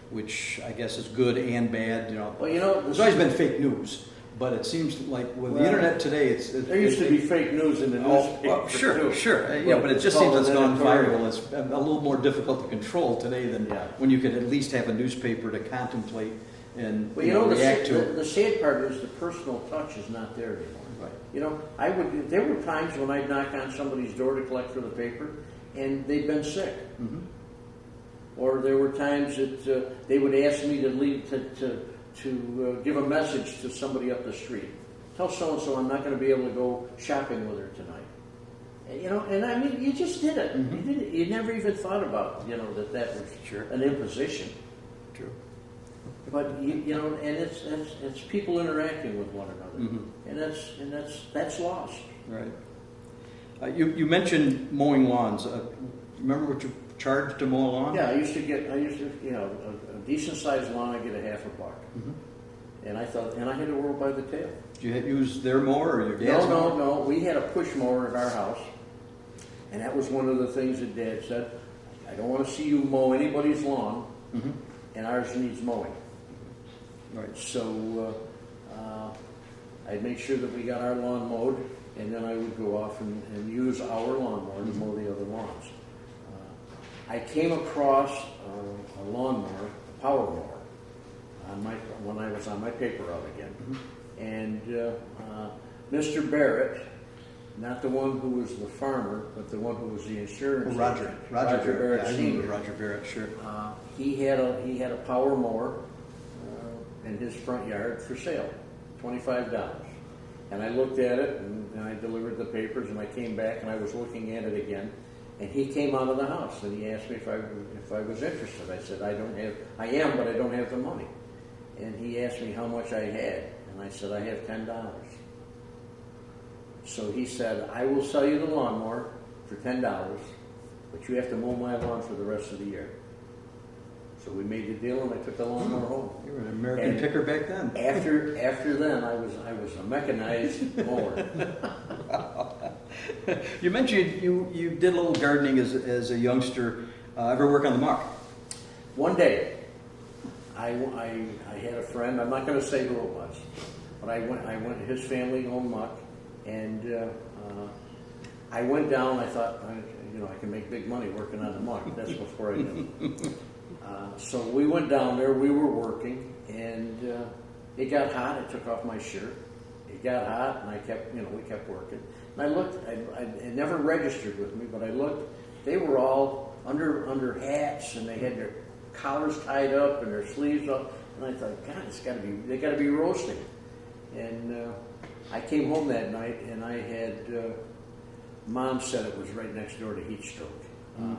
which I guess is good and bad. You know, well, you know, there's always been fake news. But it seems like with the internet today, there used to be fake news in the newspaper. Well, sure. Yeah, but it just seems it's gone viral. It's a little more difficult to control today than when you could at least have a newspaper to contemplate and react to. The sad part is the personal touch is not there anymore. Right. You know, there were times when I'd knock on somebody's door to collect for the paper, and they'd been sick. Mm-hmm. Or there were times that they would ask me to leave to give a message to somebody up the street. Tell so-and-so I'm not going to be able to go shopping with her tonight. And, you know, and I mean, you just did it. Mm-hmm. You did it. You never even thought about, you know, that was an imposition. True. But you know, and it's people interacting with one another, and that's lost. Right. You mentioned mowing lawns. Remember what you charged to mow a lawn? Yeah, I used to you know, a decent sized lawn. I get $50. Mm-hmm. And I thought, and I had the world by the tail. Did you use their mower or your dad's mower? No. We had a push mower at our house, and that was one of the things that Dad said. I don't want to see you mow anybody's lawn, and ours needs mowing. Right. So I'd make sure that we got our lawn mowed, and then I would go off and use our lawnmower to mow the other lawns. I came across a lawnmower, a power mower, when I was on my paper route again. And Mr. Barrett, not the one who was the farmer, but the one who was the insurance agent, Roger Barrett Sr. Roger Barrett, sure. He had a power mower in his front yard for sale, $25. And I looked at it, and I delivered the papers, and I came back, and I was looking at it again. And he came out of the house, and he asked me if I was interested. I said, I am, but I don't have the money. And he asked me how much I had, and I said, I have $10. So he said, I will sell you the lawnmower for $10, but you have to mow my lawn for the rest of the year. So we made the deal, and I took the lawnmower home. You were an American picker back then. After then, I was a mechanized mower. You mentioned you did a little gardening as a youngster. Ever work on the muck? One day, I had a friend. I'm not going to say who it was, but I went. His family owned muck, and I went down. I thought, I can make big money working on the muck. That's before I knew. So we went down there. We were working, and It got hot. I took off my shirt. It got hot, and I kept, we kept working. And I looked. It never registered with me, but I looked. They were all under hats, and they had their collars tied up and their sleeves up. And I thought, God, they got to be roasting. And I came home that night, and I had. Mom said it was right next door to heat stroke.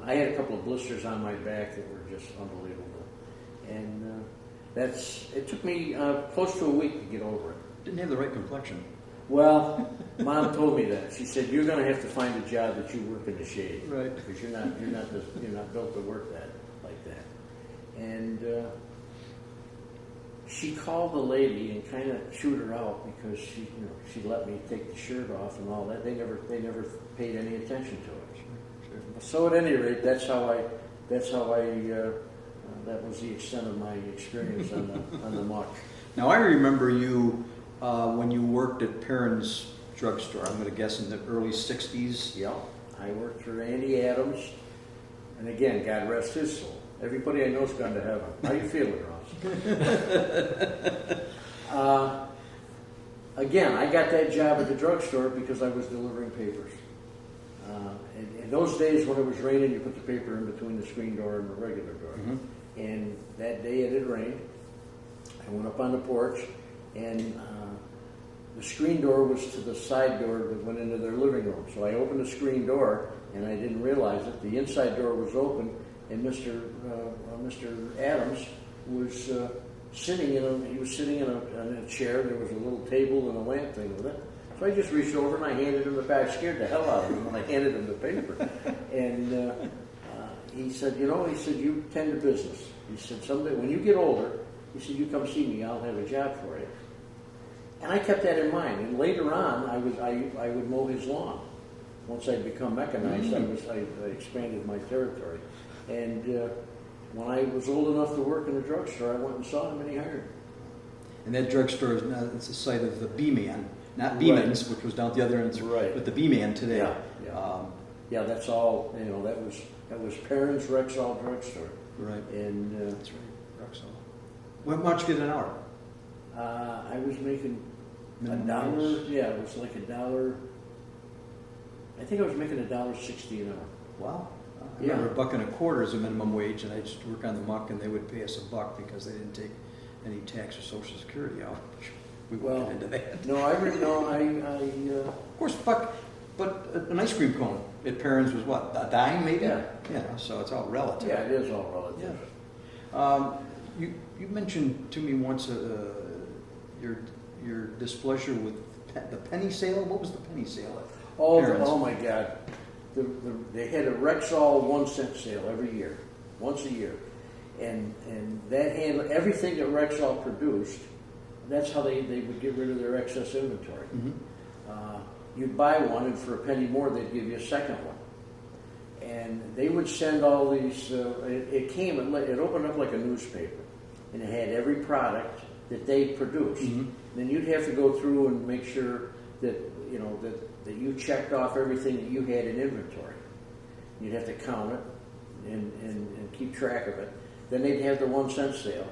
I had a couple of blisters on my back that were just unbelievable, and it took me close to a week to get over it. Didn't have the right complexion. Well, Mom told me that. She said, "You're going to have to find a job that you work in the shade, right? Because you're not built to work like that." And she called the lady and kind of chewed her out because she let me take the shirt off and all that. They never paid any attention to it. Sure. So at any rate, that was the extent of my experience on the muck. Now I remember you when you worked at Perrin's drugstore. I'm going to guess in the early '60s. Yeah, I worked for Andy Adams, and again, God rest his soul. Everybody I know's gone to heaven. How you feeling, Ross? Again, I got that job at the drugstore because I was delivering papers. In those days when it was raining, you put the paper in between the screen door and the regular door. Mm-hmm. And that day it had rained. I went up on the porch, and the screen door was to the side door that went into their living room. So I opened the screen door, and I didn't realize it. The inside door was open, and Mr. Adams was sitting in a chair. There was a little table and a lamp thing with it. So I just reached over and I handed him the pack. Scared the hell out of him when I handed him the paper. And he said, you tend to business. He said, someday when you get older, he said, you come see me. I'll have a job for you. And I kept that in mind. And later on, I would mow his lawn. Once I'd become mechanized, I expanded my territory. And when I was old enough to work in a drugstore, I went and saw him, and he hired me. And that drugstore is now it's the site of the B-Man, not Beeman's, right, which was down at the other end, right, but the B-Man today. Yeah, that's all. That was Perrin's Rexall drugstore. Right. And that's right, Rexall. What much you get an hour? I was making $1. Yeah, it was like $1. I think I was making $1.60 an hour. Wow. I remember $1.25 as a minimum wage, and I used to work on the muck, and they would pay us $1 because they didn't take any tax or Social Security out. We won't get into that. No, of course, but an ice cream cone at Perrin's was what, a dime maybe? Yeah. So it's all relative. Yeah, it is all relative. Yeah. You mentioned to me once your displeasure with the penny sale. What was the penny sale at Perrin's? Oh my God. They had a Rexall 1-cent sale every year, once a year. And that handled everything that Rexall produced. That's how they would get rid of their excess inventory. Mm-hmm. You'd buy one, and for a penny more, they'd give you a second one. And they would send all these. It opened up like a newspaper, and it had every product that they produced. Mm-hmm. Then you'd have to go through and make sure that that you checked off everything that you had in inventory. You'd have to count it and keep track of it. Then they'd have the 1-cent sale.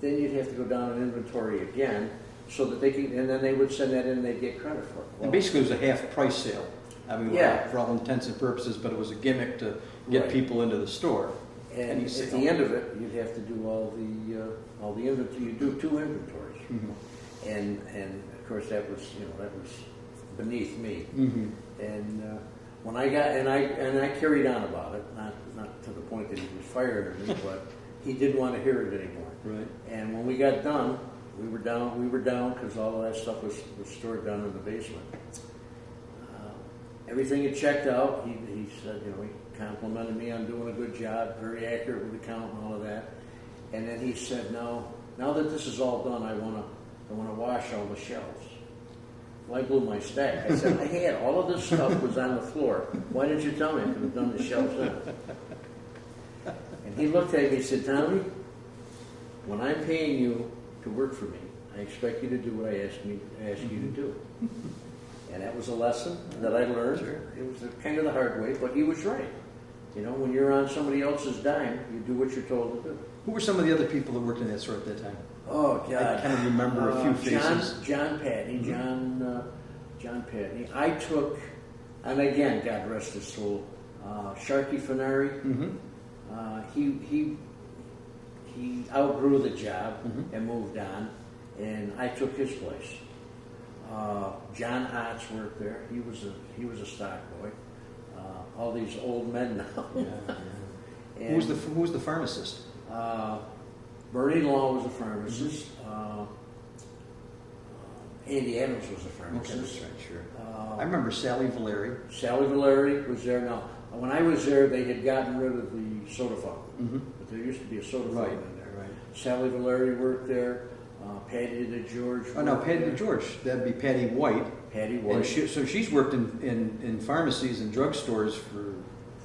Then you'd have to go down in inventory again so that and then they would send that in and they'd get credit for it. And basically it was a half price sale. I mean, for all intents and purposes, but it was a gimmick to get people into the store. And at the end of it, you'd have to do all the inventory. You do 2 inventories. Mm-hmm. And of course that was beneath me. Mm-hmm. And when I got and I carried on about it, not to the point that he was fired or anything, but he didn't want to hear it anymore. Right. And when we got done, we were down because all of that stuff was stored down in the basement. Everything had checked out. He said, he complimented me on doing a good job, very accurate with the count and all of that. And then he said, now that this is all done, I want to wash all the shelves. Well, I blew my stack. I said, I had all of this stuff was on the floor. Why didn't you tell me I could have done the shelves then? And he looked at me and said, Tommy, when I'm paying you to work for me, I expect you to do what I ask you to do. And that was a lesson that I learned. Sure. It was kind of the hard way, but he was right. When you're on somebody else's dime, you do what you're told to do. Who were some of the other people that worked in that store at that time? Oh, God. I kind of remember a few faces. John Patney, John Patney. I took, and again, God rest his soul, Sharky Fenari. He outgrew the job and moved on, and I took his place. John Otts worked there. He was a stock boy. All these old men now. And who was the pharmacist? Bernie Law was a pharmacist. Andy Adams was a pharmacist. Okay, that's right, sure. I remember Sally Valeri. Sally Valeri was there. Now, when I was there, they had gotten rid of the soda fountain, but there used to be a soda fountain in there. Right. Sally Valeri worked there. Patty DeGeorge. Oh no, Patty DeGeorge. That'd be Patty White. Patty White. And so she's worked in pharmacies and drugstores for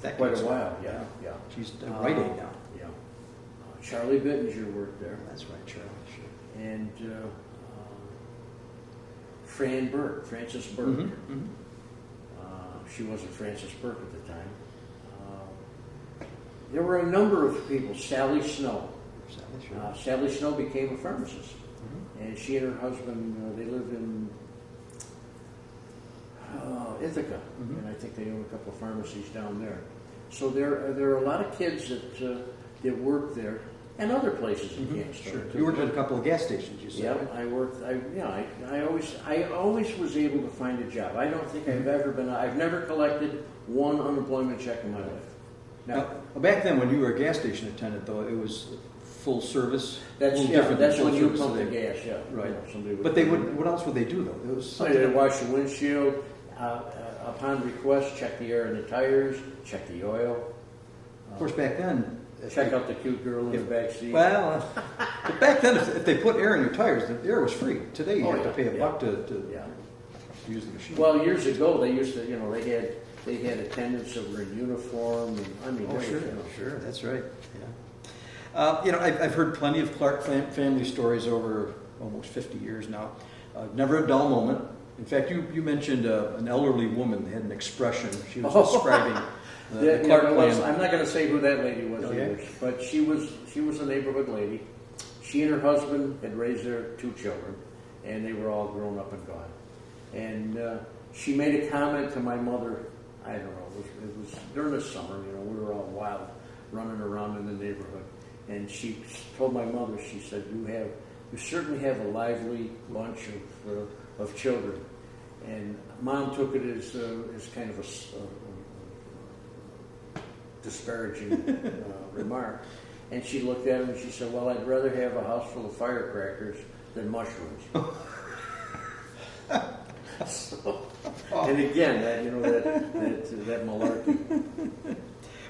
decades. Quite a while. Yeah. She's Rite Aid now. Yeah. Charlie Bittinger worked there. That's right, Charlie. Sure. And Fran Burke, Frances Burke. She wasn't Frances Burke at the time. There were a number of people. Sally Snow. Sally Snow became a pharmacist, and she and her husband they live in Ithaca, and I think they own a couple of pharmacies down there. So there are a lot of kids that work there, and other places in Canastota. Sure. You worked at a couple of gas stations, you said. Yeah, right? I worked. I always was able to find a job. I don't think I've ever been. I've never collected one unemployment check in my life. Now, back then, when you were a gas station attendant, though, it was full service. That's when you pump the gas. Yeah, right. Somebody would but they would. What else would they do though? It was they'd wash the windshield. Upon request, check the air in the tires, check the oil. Of course, back then, check out the cute girl in the back seat. Well, but back then, if they put air in your tires, the air was free. Today, you have to pay $1 to use the machine. Well, years ago, they used to, they had attendants that were in uniform. And, I mean, sure, that's right. Yeah. I've heard plenty of Clark family stories over almost 50 years now. Never a dull moment. In fact, you mentioned an elderly woman that had an expression. She was describing the Clark clan. I'm not going to say who that lady was either, but she was a neighborhood lady. She and her husband had raised their 2 children, and they were all grown up and gone. And she made a comment to my mother. I don't know. It was during the summer. We were all wild, running around in the neighborhood. And she told my mother. She said, "You certainly have a lively bunch of children." And Mom took it as kind of a disparaging remark. And she looked at him and she said, "Well, I'd rather have a house full of firecrackers than mushrooms." And again, that malarkey.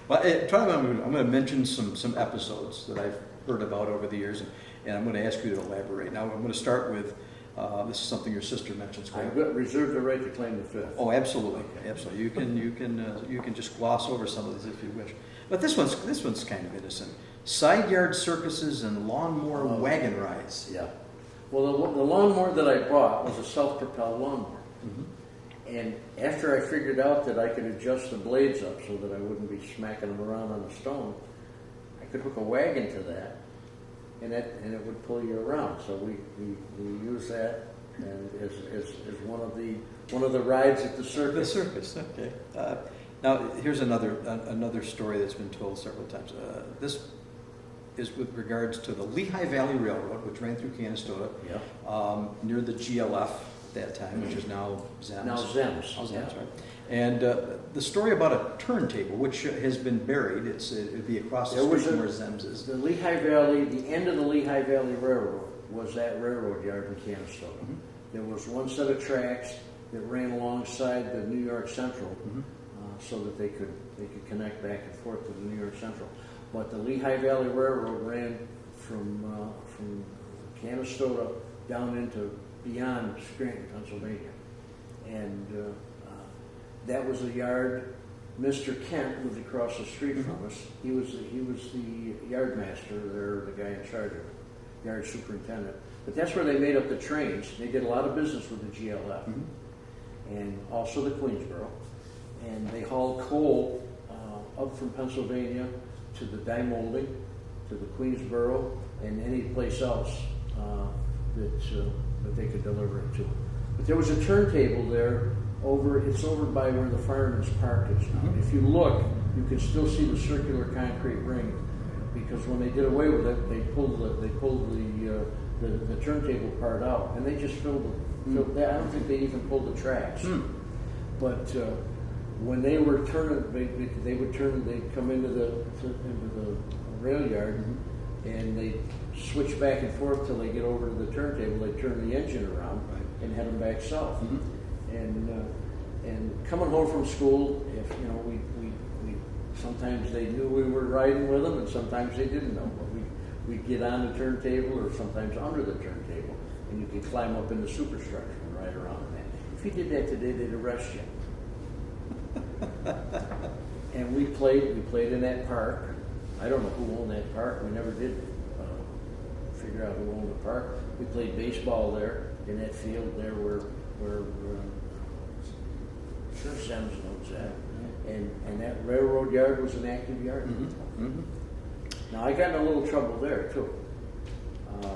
Well, I'm going to mention some episodes that I've heard about over the years, and I'm going to ask you to elaborate. Now, I'm going to start with this is something your sister mentions. I reserve the right to claim the fifth. Oh, absolutely, absolutely. You can just gloss over some of these if you wish. But this one's kind of innocent. Side yard circuses and lawnmower wagon rides. Yeah. Well, the lawnmower that I bought was a self-propelled lawnmower. And after I figured out that I could adjust the blades up so that I wouldn't be smacking them around on a stone, I could hook a wagon to that, and it would pull you around. So we use that and as one of the rides at the circus. The circus, okay. Now here's another story that's been told several times. This is with regards to the Lehigh Valley Railroad, which ran through Canastota, near the GLF at that time, which is now Zems. Now Zems. Right. And the story about a turntable, which has been buried, it'd be across the street from where Zems is. The Lehigh Valley, the end of the Lehigh Valley Railroad was that railroad yard in Canastota. There was one set of tracks that ran alongside the New York Central, so that they could connect back and forth to the New York Central. But the Lehigh Valley Railroad ran from Canastota down into beyond Scranton, Pennsylvania, and that was a yard. Mr. Kent lived across the street from us. He was the yard master there, the guy in charge of it, yard superintendent. But that's where they made up the trains. They did a lot of business with the GLF, and also the Queensboro, and they hauled coal up from Pennsylvania to the die molding to the Queensboro and any place else that they could deliver it to. But there was a turntable there it's over by where the Fireman's Park is now. Mhm. If you look, you can still see the circular concrete ring, because when they did away with it, they pulled the turntable part out, and they just filled that. I don't think they even pulled the tracks. But when they were turning, they'd come into the rail yard, and they'd switch back and forth till they get over to the turntable. They'd turn the engine around and head them back south. And coming home from school, if we sometimes they knew we were riding with them, and sometimes they didn't know. But we'd get on the turntable, or sometimes under the turntable, and you could climb up in the superstructure and ride around in that. If you did that today, they'd arrest you. And we played in that park. I don't know who owned that park. We never did figure out who owned the park. We played baseball there in that field there where Sheriff Sims owns that. And that railroad yard was an active yard. Now I got in a little trouble there too.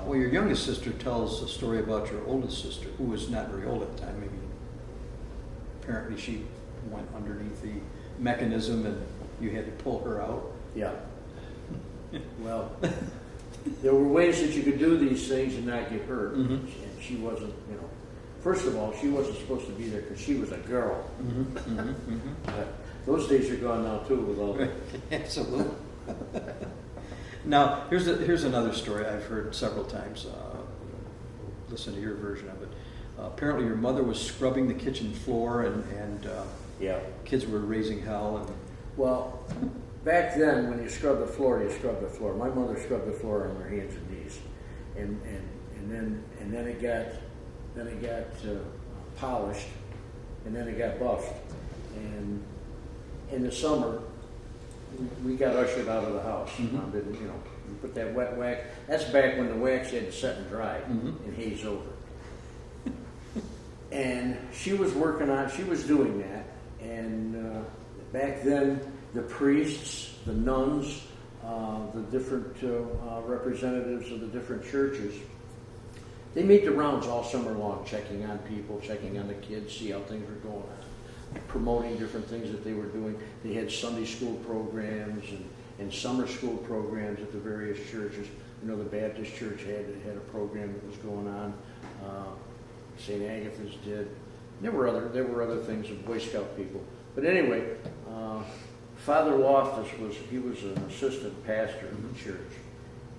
Well, your youngest sister tells a story about your oldest sister, who was not very old at the time. Maybe apparently she went underneath the mechanism and you had to pull her out. Yeah. Well, there were ways that you could do these things and not get hurt. And she wasn't, first of all, she wasn't supposed to be there because she was a girl. But those days are gone now too, with all that. Absolutely. Now, here's another story I've heard several times. Listen to your version of it. Apparently, your mother was scrubbing the kitchen floor, and Yeah. kids were raising hell. And Well, back then, when you scrub the floor, you scrub the floor. My mother scrubbed the floor on her hands and knees, and then it got polished, and then it got buffed. And in the summer, we got ushered out of the house. Mom didn't, we put that wet wax. That's back when the wax had to set and dry and haze over. And she was doing that. And back then, the priests, the nuns, the different representatives of the different churches, they made the rounds all summer long, checking on people, checking on the kids, see how things were going on, promoting different things that they were doing. They had Sunday school programs and summer school programs at the various churches. The Baptist church had a program that was going on. St. Agatha's did. There were other things of Boy Scout people. But anyway, Father Loftus was an assistant pastor of the church,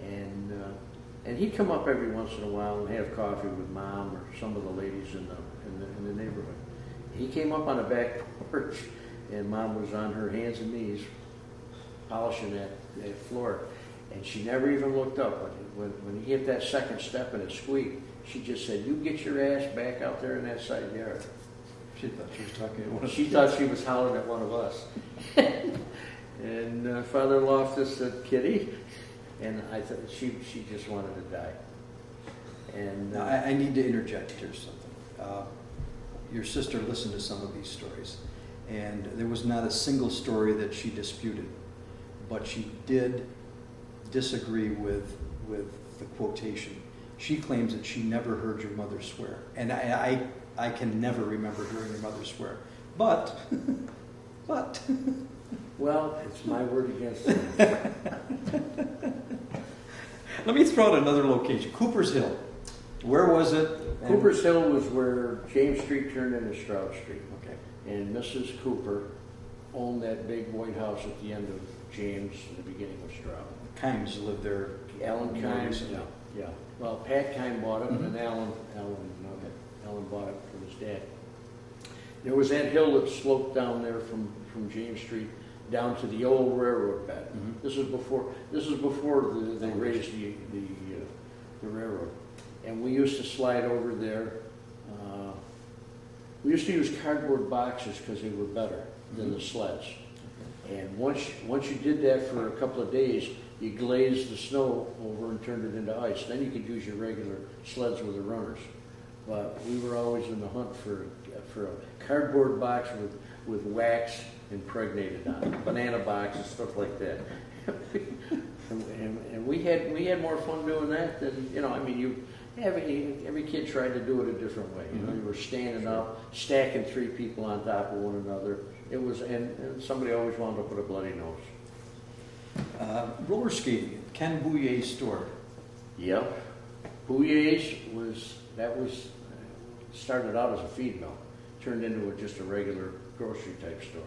and he'd come up every once in a while and have coffee with Mom or some of the ladies in the neighborhood. He came up on the back porch, and Mom was on her hands and knees polishing that floor, and she never even looked up. When he hit that second step and it squeaked, she just said, "You get your ass back out there in that side yard." she thought she was talking to one of She thought she was hollering at one of us. And Father Loftus said, "Kitty," and I thought she just wanted to die. And Now, I need to interject here something. Your sister listened to some of these stories, and there was not a single story that she disputed, but she did disagree with the quotation. She claims that she never heard your mother swear, and I can never remember hearing your mother swear. But well, it's my word against it. let me throw out another location, Cooper's Hill. Where was it? Cooper's Hill was where James Street turned into Stroud Street. Okay. And Mrs. Cooper owned that big white house at the end of James and the beginning of Stroud. Kimes lived there. Alan Kimes, yeah. Well, Pat Kime bought it, and then Alan bought it from his dad. There was that hill that sloped down there from James Street down to the old railroad bed. This is before they raised the railroad, and we used to slide over there. We used to use cardboard boxes because they were better than the sleds. And once you did that for a couple of days, you glazed the snow over and turned it into ice. Then you could use your regular sleds with the runners. But we were always in the hunt for a cardboard box with wax impregnated on it, banana box and stuff like that. and and we had more fun doing that than, you know, I mean, every kid tried to do it a different way. You know, you were standing up, stacking 3 people on top of one another. It was, and somebody always wanted to put a bloody nose. Roller skating at Ken Bouyer's store. Yep. Bouyer's started out as a feed mill, turned into just a regular grocery type store.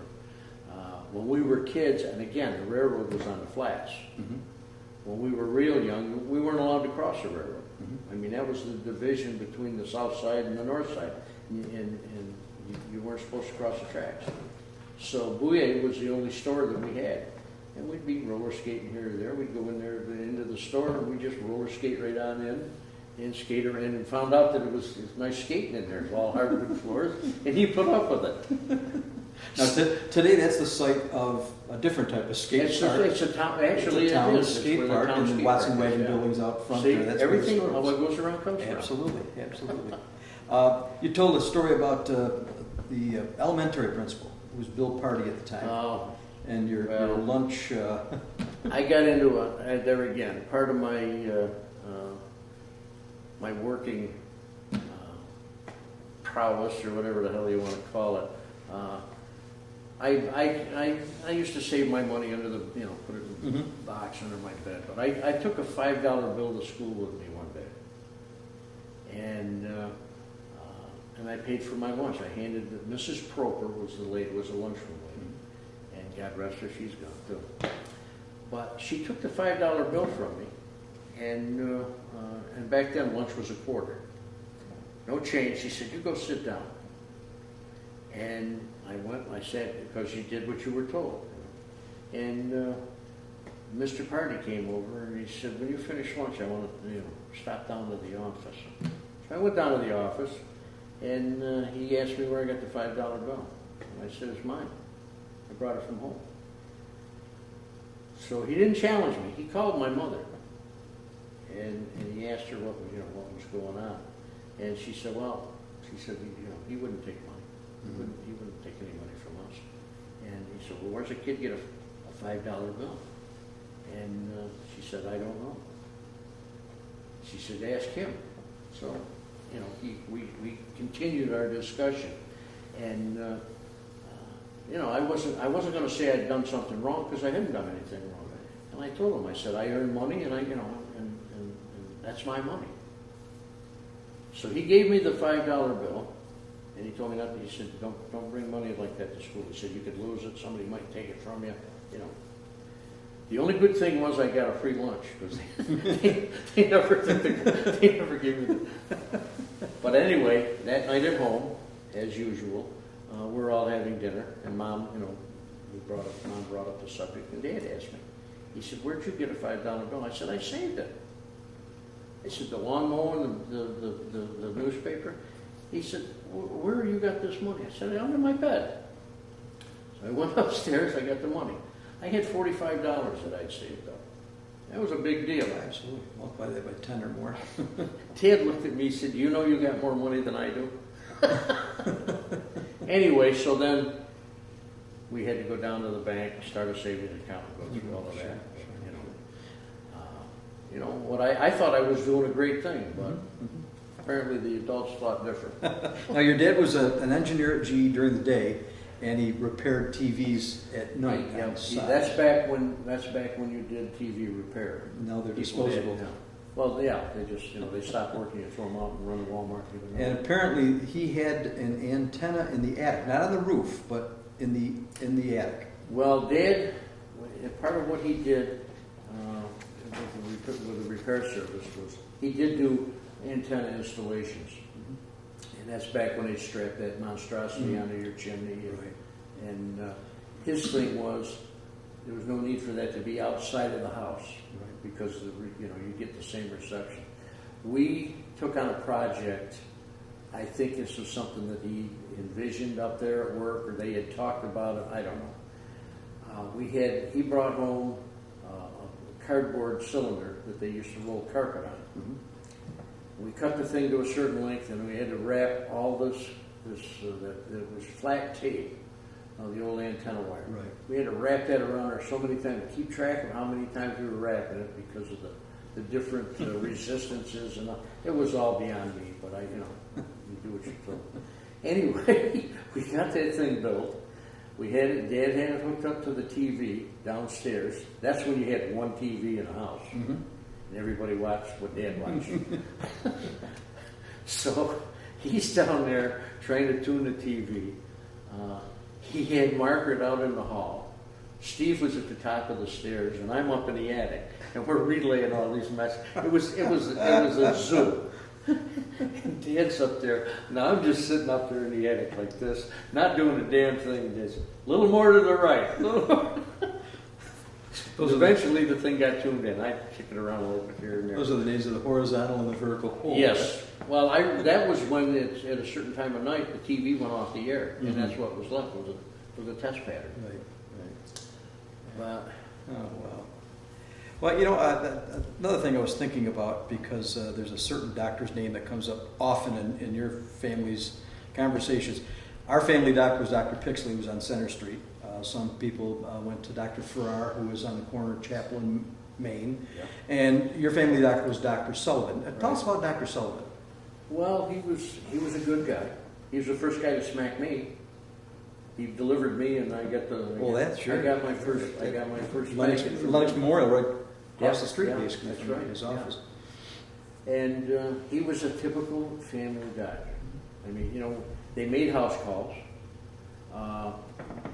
When we were kids, and again, the railroad was on the flats. When we were real young, we weren't allowed to cross the railroad. I mean, that was the division between the south side and the north side, and you weren't supposed to cross the tracks. So Bouyer was the only store that we had. And we'd be roller skating here or there. We'd go in there into the store and we'd just roller skate right on in and skate around, and found out that it was nice skating in there. It was all hardwood floors, and he put up with it. Now, today that's the site of a different type of skate park. It's a town, actually it's a town it is. skate It's park, town and the skate Watson park Wagon is, building's out front See, there. That's everything, where the all store what goes around comes around. Absolutely, absolutely. You told a story about the elementary principal, who was Bill Party at the time, and your lunch. I got into there again. Part of my my working prowess, or whatever the hell you want to call it. I used to save my money under the, you know, put it in a box under my bed. But I took a $5 bill to school with me one day, and I paid for my lunch. I handed Mrs. Proper was a lunchroom lady, and God rest her, she's gone too. But she took the $5 bill from me, and back then lunch was a quarter. No change. She said, "You go sit down." And I went, I sat, because you did what you were told. And Mr. Party came over and he said, "When you finish lunch, I want to, stop down to the office." So I went down to the office, and he asked me where I got the $5 bill. And I said, "It's mine. I brought it from home." So he didn't challenge me. He called my mother, and he asked her what was going on. And she said, he wouldn't take money. He wouldn't take any money from us. And he said, "Well, where's a kid get a $5 bill?" And she said, "I don't know." She said, "Ask him." So, we continued our discussion, and I wasn't going to say I'd done something wrong, because I hadn't done anything wrong. And I told him, I said, "I earn money, and and that's my money." So he gave me the $5 bill. And he told me nothing. He said, don't bring money like that to school. He said, you could lose it. Somebody might take it from you. The only good thing was I got a free lunch, because they never gave me the. But anyway, that night at home, as usual, we're all having dinner, and Mom, Mom brought up the subject, and Dad asked me. He said, "Where'd you get a $5 bill?" I said, "I saved it." I said, "The lawn mower, the newspaper." He said, "Where you got this money?" I said, "Under my bed." So I went upstairs, I got the money. I had $45 that I'd saved up. That was a big deal. Absolutely. Multiply that by 10 or more. Ted looked at me and said, "Do you know you got more money than I do?" Anyway, so then we had to go down to the bank, start a savings account, and go through all of that. What I thought I was doing a great thing, but apparently the adults thought different. Now, your dad was an engineer at GE during the day, and he repaired TVs at night. Yeah, that's back when you did TV repair. Now they're disposable. Well, yeah, they just they stopped working and throw them out and run to Walmart. And apparently he had an antenna in the attic, not on the roof, but in the attic. Well, Dad, part of what he did with the repair service was he did do antenna installations, and that's back when they strapped that monstrosity onto your chimney. And his thing was there was no need for that to be outside of the house, because you get the same reception. We took on a project. I think this was something that he envisioned up there at work, or they had talked about it. I don't know. He brought home a cardboard cylinder that they used to roll carpet on. We cut the thing to a certain length, and we had to wrap all this that was flat tape the old antenna wire. Right. We had to wrap that around her so many times, keep track of how many times we were wrapping it because of the different resistances, and it was all beyond me, but you do what you told. Anyway, we got that thing built. We had it, Dad had it hooked up to the TV downstairs. That's when you had one TV in a house. Mm-hmm. And everybody watched what Dad watched. So he's down there trying to tune the TV. He had Margaret out in the hall. Steve was at the top of the stairs, and I'm up in the attic, and we're relaying all these messages. It was a zoo. And Dad's up there. Now I'm just sitting up there in the attic like this, not doing a damn thing. Just a little more to the right. Eventually, the thing got tuned in. I kicked it around a little bit here and there. Those are the days of the horizontal and the vertical pole. Yes. Well, that was when at a certain time of night the TV went off the air, and that's what was left was a test pattern. Right. But Oh, wow. Well, another thing I was thinking about, because there's a certain doctor's name that comes up often in your family's conversations. Our family doctor was Dr. Pixley, who was on Center Street. Some people went to Dr. Farrar, who was on the corner of Chapel and Main. Yeah. And your family doctor was Dr. Sullivan. Tell us Right. about Dr. Sullivan. well, he was a good guy. He was the first guy to smack me. He delivered me, and I got the. Well, that's sure. I got my first. Lennox spanking. Lennox Memorial, right across Yeah, the street, yeah, basically, that's from right, his yeah. office. And he was a typical family doctor. I mean, they made house calls.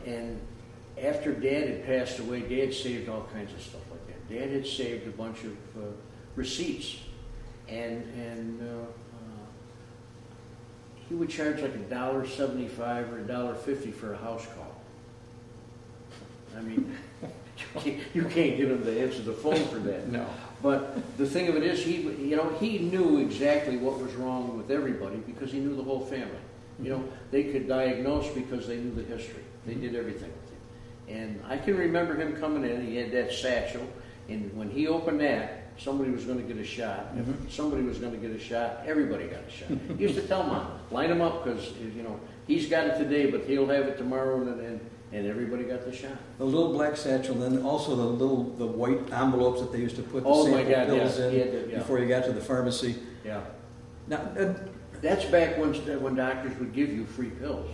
And after Dad had passed away, Dad saved all kinds of stuff like that. Dad had saved a bunch of receipts. And he would charge like $1.75 or $1.50 for a house call. I mean, you can't get him to answer the phone for that. No. But the thing of it is, he knew exactly what was wrong with everybody because he knew the whole family. They could diagnose because they knew the history. They did everything with him. And I can remember him coming in. He had that satchel, and when he opened that, somebody was going to get a shot. If somebody was going to get a shot, everybody got a shot. He used to tell Mom, line him up because he's got it today, but he'll have it tomorrow, and everybody got the shot. The little black satchel, and then also the white envelopes that they used to put the Oh, my sample God, pills yeah. in He had to, yeah. before you got to the pharmacy. Yeah. Now, That's back when doctors would give you free pills.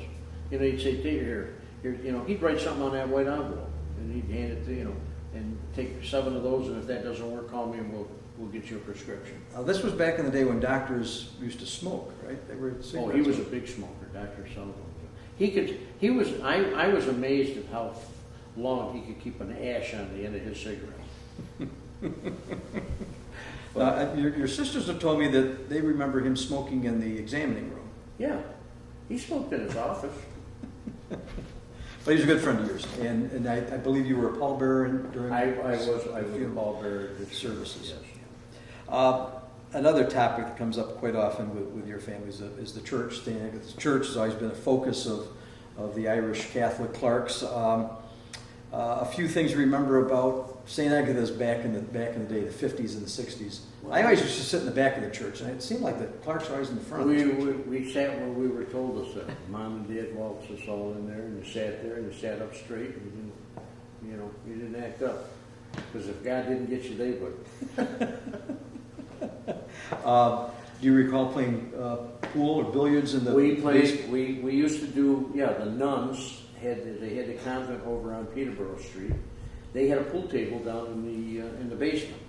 He'd say, here, he'd write something on that white envelope, and he'd hand it to, and take 7 of those, and if that doesn't work, call me and we'll get you a prescription. this was back in the day when doctors used to smoke, right? They were cigarette He was a smokers. big smoker, Dr. Sullivan. I was amazed at how long he could keep an ash on the end of his cigarette. Your sisters have told me that they remember him smoking in the examining room. Yeah, he smoked in his office. But he's a good friend of yours, and I believe you were a pallbearer during I was a funeral pallbearer at his services. Yes. Another topic that comes up quite often with your family is the church. St. Agatha's Church has always been a focus of the Irish Catholic Clarks. A few things to remember about St. Agatha's back in the day, the 50s and the 60s. I always used to sit in the back of the church, and it seemed like the Clarks were always in the front. We sat where we were told to sit. Mom and Dad waltzed us all in there, and you sat there, and you sat up straight, and you didn't act up. Because if God didn't get you, they would. Do you recall playing pool or billiards in the basement? We used to do, the nuns had the convent over on Peterborough Street. They had a pool table down in the basement.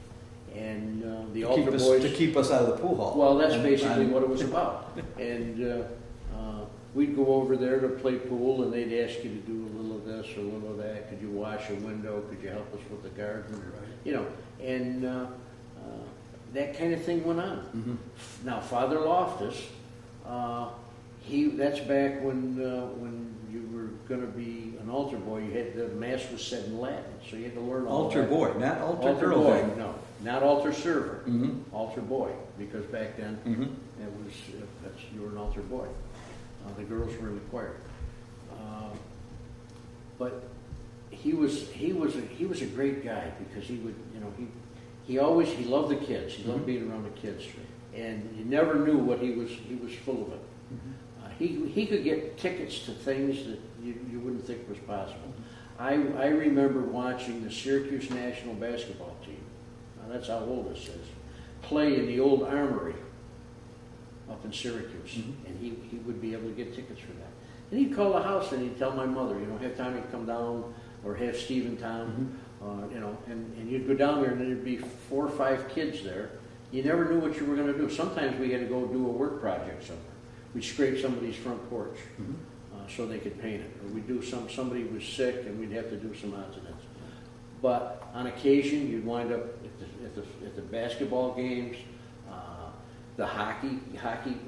And the altar boys... To keep us out of the pool hall. Well, that's basically what it was about. And we'd go over there to play pool, and they'd ask you to do a little of this or a little of that. Could you wash a window? Could you help us with the garden? And that kind of thing went on. Mm-hmm. Now, Father Loftus, that's back when you were going to be an altar boy. The mass was said in Latin, so you had to learn all Altar that. boy, not altar girl. Boy, no, not altar server, Mm-hmm. altar boy, because back then Mm-hmm. you were an altar boy. The girls were in the choir, but he was a great guy because he would he loved the kids. He loved being around the kids, and you never knew what he was full of it. he could get tickets to things that you wouldn't think was possible. I remember watching the Syracuse national basketball team, now that's how old this is, play in the old Armory up in Syracuse, and he would be able to get tickets for that. And he'd call the house and he'd tell my mother, have time to come down, or have Steve in town, and you'd go down there and there'd be 4 or 5 kids there. You never knew what you were going to do. Sometimes we had to go do a work project somewhere. We'd scrape somebody's front porch so they could paint it, or we'd do somebody was sick and we'd have to do some odds and ends. But on occasion, you'd wind up at the basketball games, the hockey.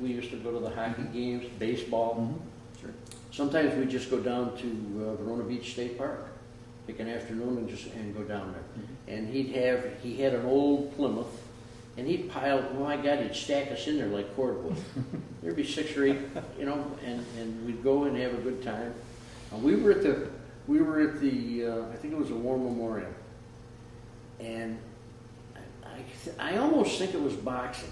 We used to go to the hockey games, baseball. Sure. Sometimes we'd just go down to Verona Beach State Park, pick an afternoon and go down there. And he had an old Plymouth, and he'd pile, oh my God, he'd stack us in there like cordwood. There'd be 6 or 8, and we'd go and have a good time. We were at the I think it was a War Memorial, and I almost think it was boxing.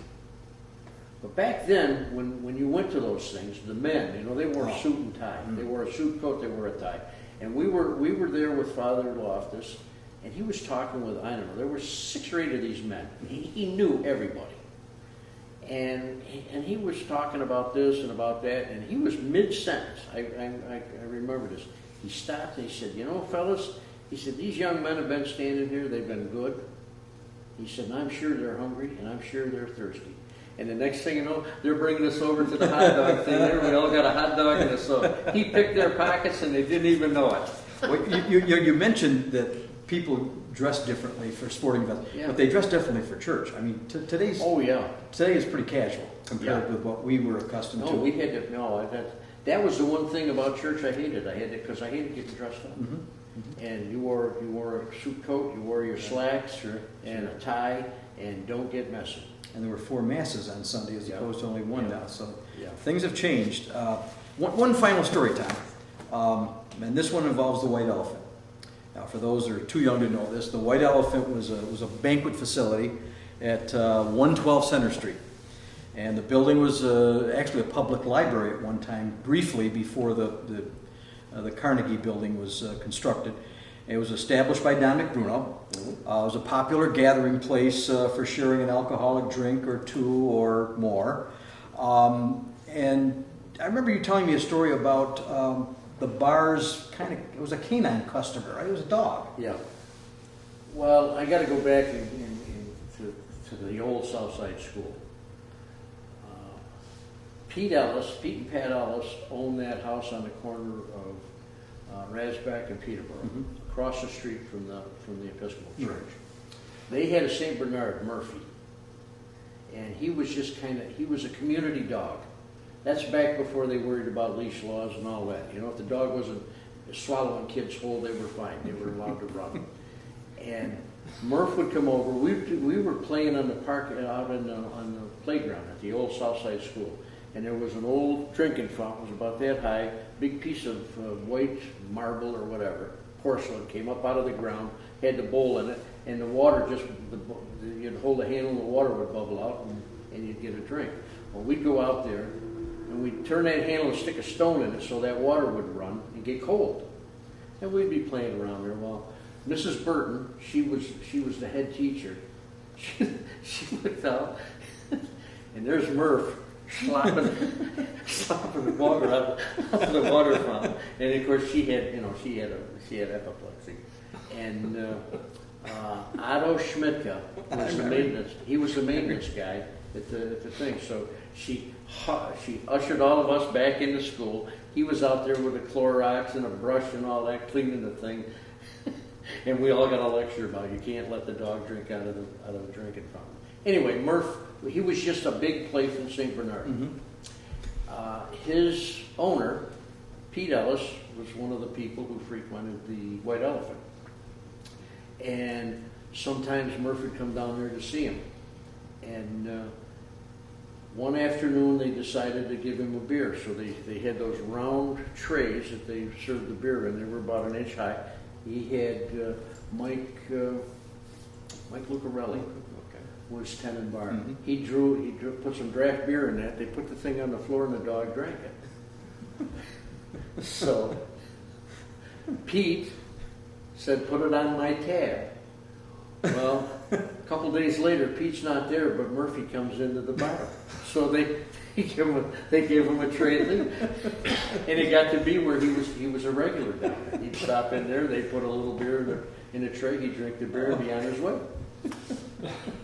But back then, when you went to those things, the men, they wore a suit and tie. They wore a suit coat, they wore a tie. And we were there with Father Loftus, and he was talking with, I don't know, there were 6 or 8 of these men. He knew everybody. And he was talking about this and about that, and he was mid-sentence. I remember this. He stopped and he said, fellas, he said, these young men have been standing here, they've been good. He said, and I'm sure they're hungry, and I'm sure they're thirsty. And the next thing you know, they're bringing us over to the hot dog thing there. We all got a hot dog and a soda. He picked their pockets and they didn't even know it. Well, you mentioned that people dress differently for sporting events, but they dress differently for church. I mean, today is pretty casual compared with what we were accustomed to. We had to, that was the one thing about church I hated. Because I hated getting dressed up. And you wore a suit coat, you wore your slacks and a tie, and don't get messy. And there were 4 masses on Sunday as opposed to only 1 now. So things have changed. One final story time, and this one involves the White Elephant. Now, for those who are too young to know this, the White Elephant was a banquet facility at 112 Center Street. And the building was actually a public library at one time, briefly before the Carnegie building was constructed. It was established by Don McBruno. It was a popular gathering place for sharing an alcoholic drink or 2 or more. And I remember you telling me a story about the bar's it was a canine customer, right? It was a dog. Yeah. Well, I got to go back to the old Southside School. Pete and Pat Ellis owned that house on the corner of Rasback and Peterborough, across the street from the Episcopal Church. They had a St. Bernard, Murphy, and he was he was a community dog. That's back before they worried about leash laws and all that. If the dog wasn't swallowing kids whole, they were fine. They were allowed to run. And Murph would come over. We were playing on the park out on the playground at the old Southside School. And there was an old drinking fountain, it was about that high, big piece of white marble or whatever, porcelain, came up out of the ground, had the bowl in it, and the water you'd hold the handle and the water would bubble out, and you'd get a drink. Well, we'd go out there, and we'd turn that handle and stick a stone in it so that water would run and get cold. And we'd be playing around there. Well, Mrs. Burton, she was the head teacher. She looked out, and there's Murph, slopping the water out of the water fountain, and of course she had apoplexy. And Otto Schmidtka was the maintenance. He was the maintenance guy at the thing. So she ushered all of us back into school. He was out there with a Clorox and a brush and all that, cleaning the thing. And we all got a lecture about you can't let the dog drink out of the drinking fountain. Anyway, Murph. He was just a big playful St. Bernard. His owner, Pete Ellis, was one of the people who frequented the White Elephant. And sometimes Murph would come down there to see him. And one afternoon they decided to give him a beer. So they had those round trays that they served the beer in. They were about an inch high. He had Mike Lucarelli. Was Tenenbaum. He put some draft beer in that. They put the thing on the floor and the dog drank it. So Pete said, put it on my tab. Well, a couple days later, Pete's not there, but Murphy comes into the bar. So they gave him a tray thing, and it got to be where he was a regular down there. He'd stop in there, they put a little beer in a tray, he'd drink the beer and be on his way.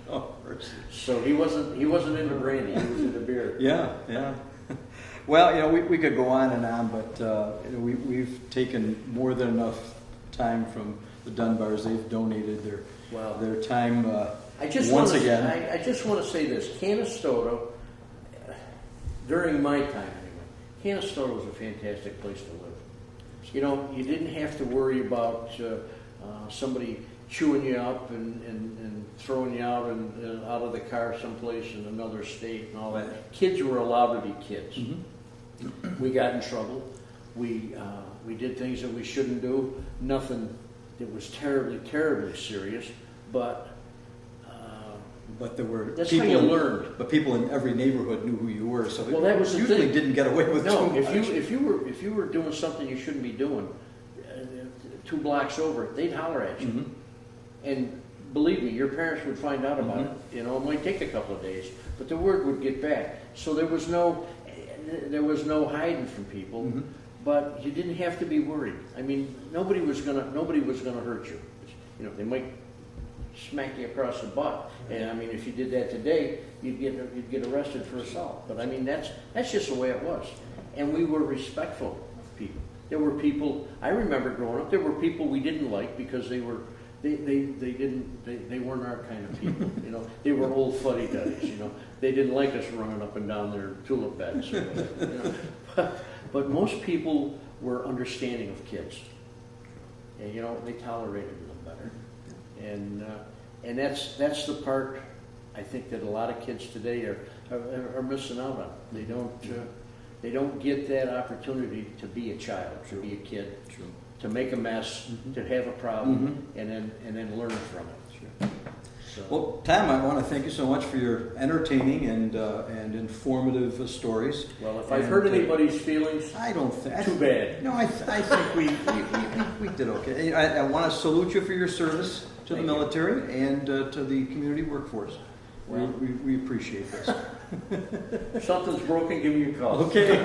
Oh, mercy. So he wasn't into brandy, he was into beer. Yeah, yeah. Well, you know, we could go on and on, but you know, we've taken more than enough time from the Dunbars. They've donated their time once again. I just want to say this: Canastota, during my time anyway, Canastota was a fantastic place to live. You know, you didn't have to worry about somebody chewing you up and throwing you out out of the car someplace in another state and all that. Kids were allowed to be kids. Mm-hmm. We got in trouble. We did things that we shouldn't do. Nothing that was terribly serious, but there were that's people. how you learned. But people in every neighborhood knew who you were, so Well, that was the usually thing. didn't get away with No, too much. if you were doing something you shouldn't be doing, 2 blocks over, they'd holler at you. Mm-hmm. And believe me, your parents would find out about it. You know, it might take a couple of days, but the word would get back. So there was no hiding from people, Mm-hmm. but you didn't have to be worried. I mean, nobody was gonna hurt you. You know, they might smack you across the butt, and I mean, if you did that today, you'd get arrested for assault. But I mean, that's just the way it was, and we were respectful of people. There were people I remember growing up. There were people we didn't like because they weren't our kind of people. You know, they were old fuddy-duddies. You know, they didn't like us running up and down their tulip beds. Or whatever, you know? But most people were understanding of kids, and you know, they tolerated them better. And that's the part I think that a lot of kids today are missing out on. They don't get that opportunity to be a child, to be a kid. True. To make a mess, to have a problem, and then learn from it. Sure. So, Well, Tom, I want to thank you so much for your entertaining and informative stories. well, if I've hurt anybody's feelings, I don't think too bad. No, I think we did okay. I want to salute you for your service to the Thank you. military and to the community workforce. Well, we appreciate this. If something's broken, give me a call. Okay.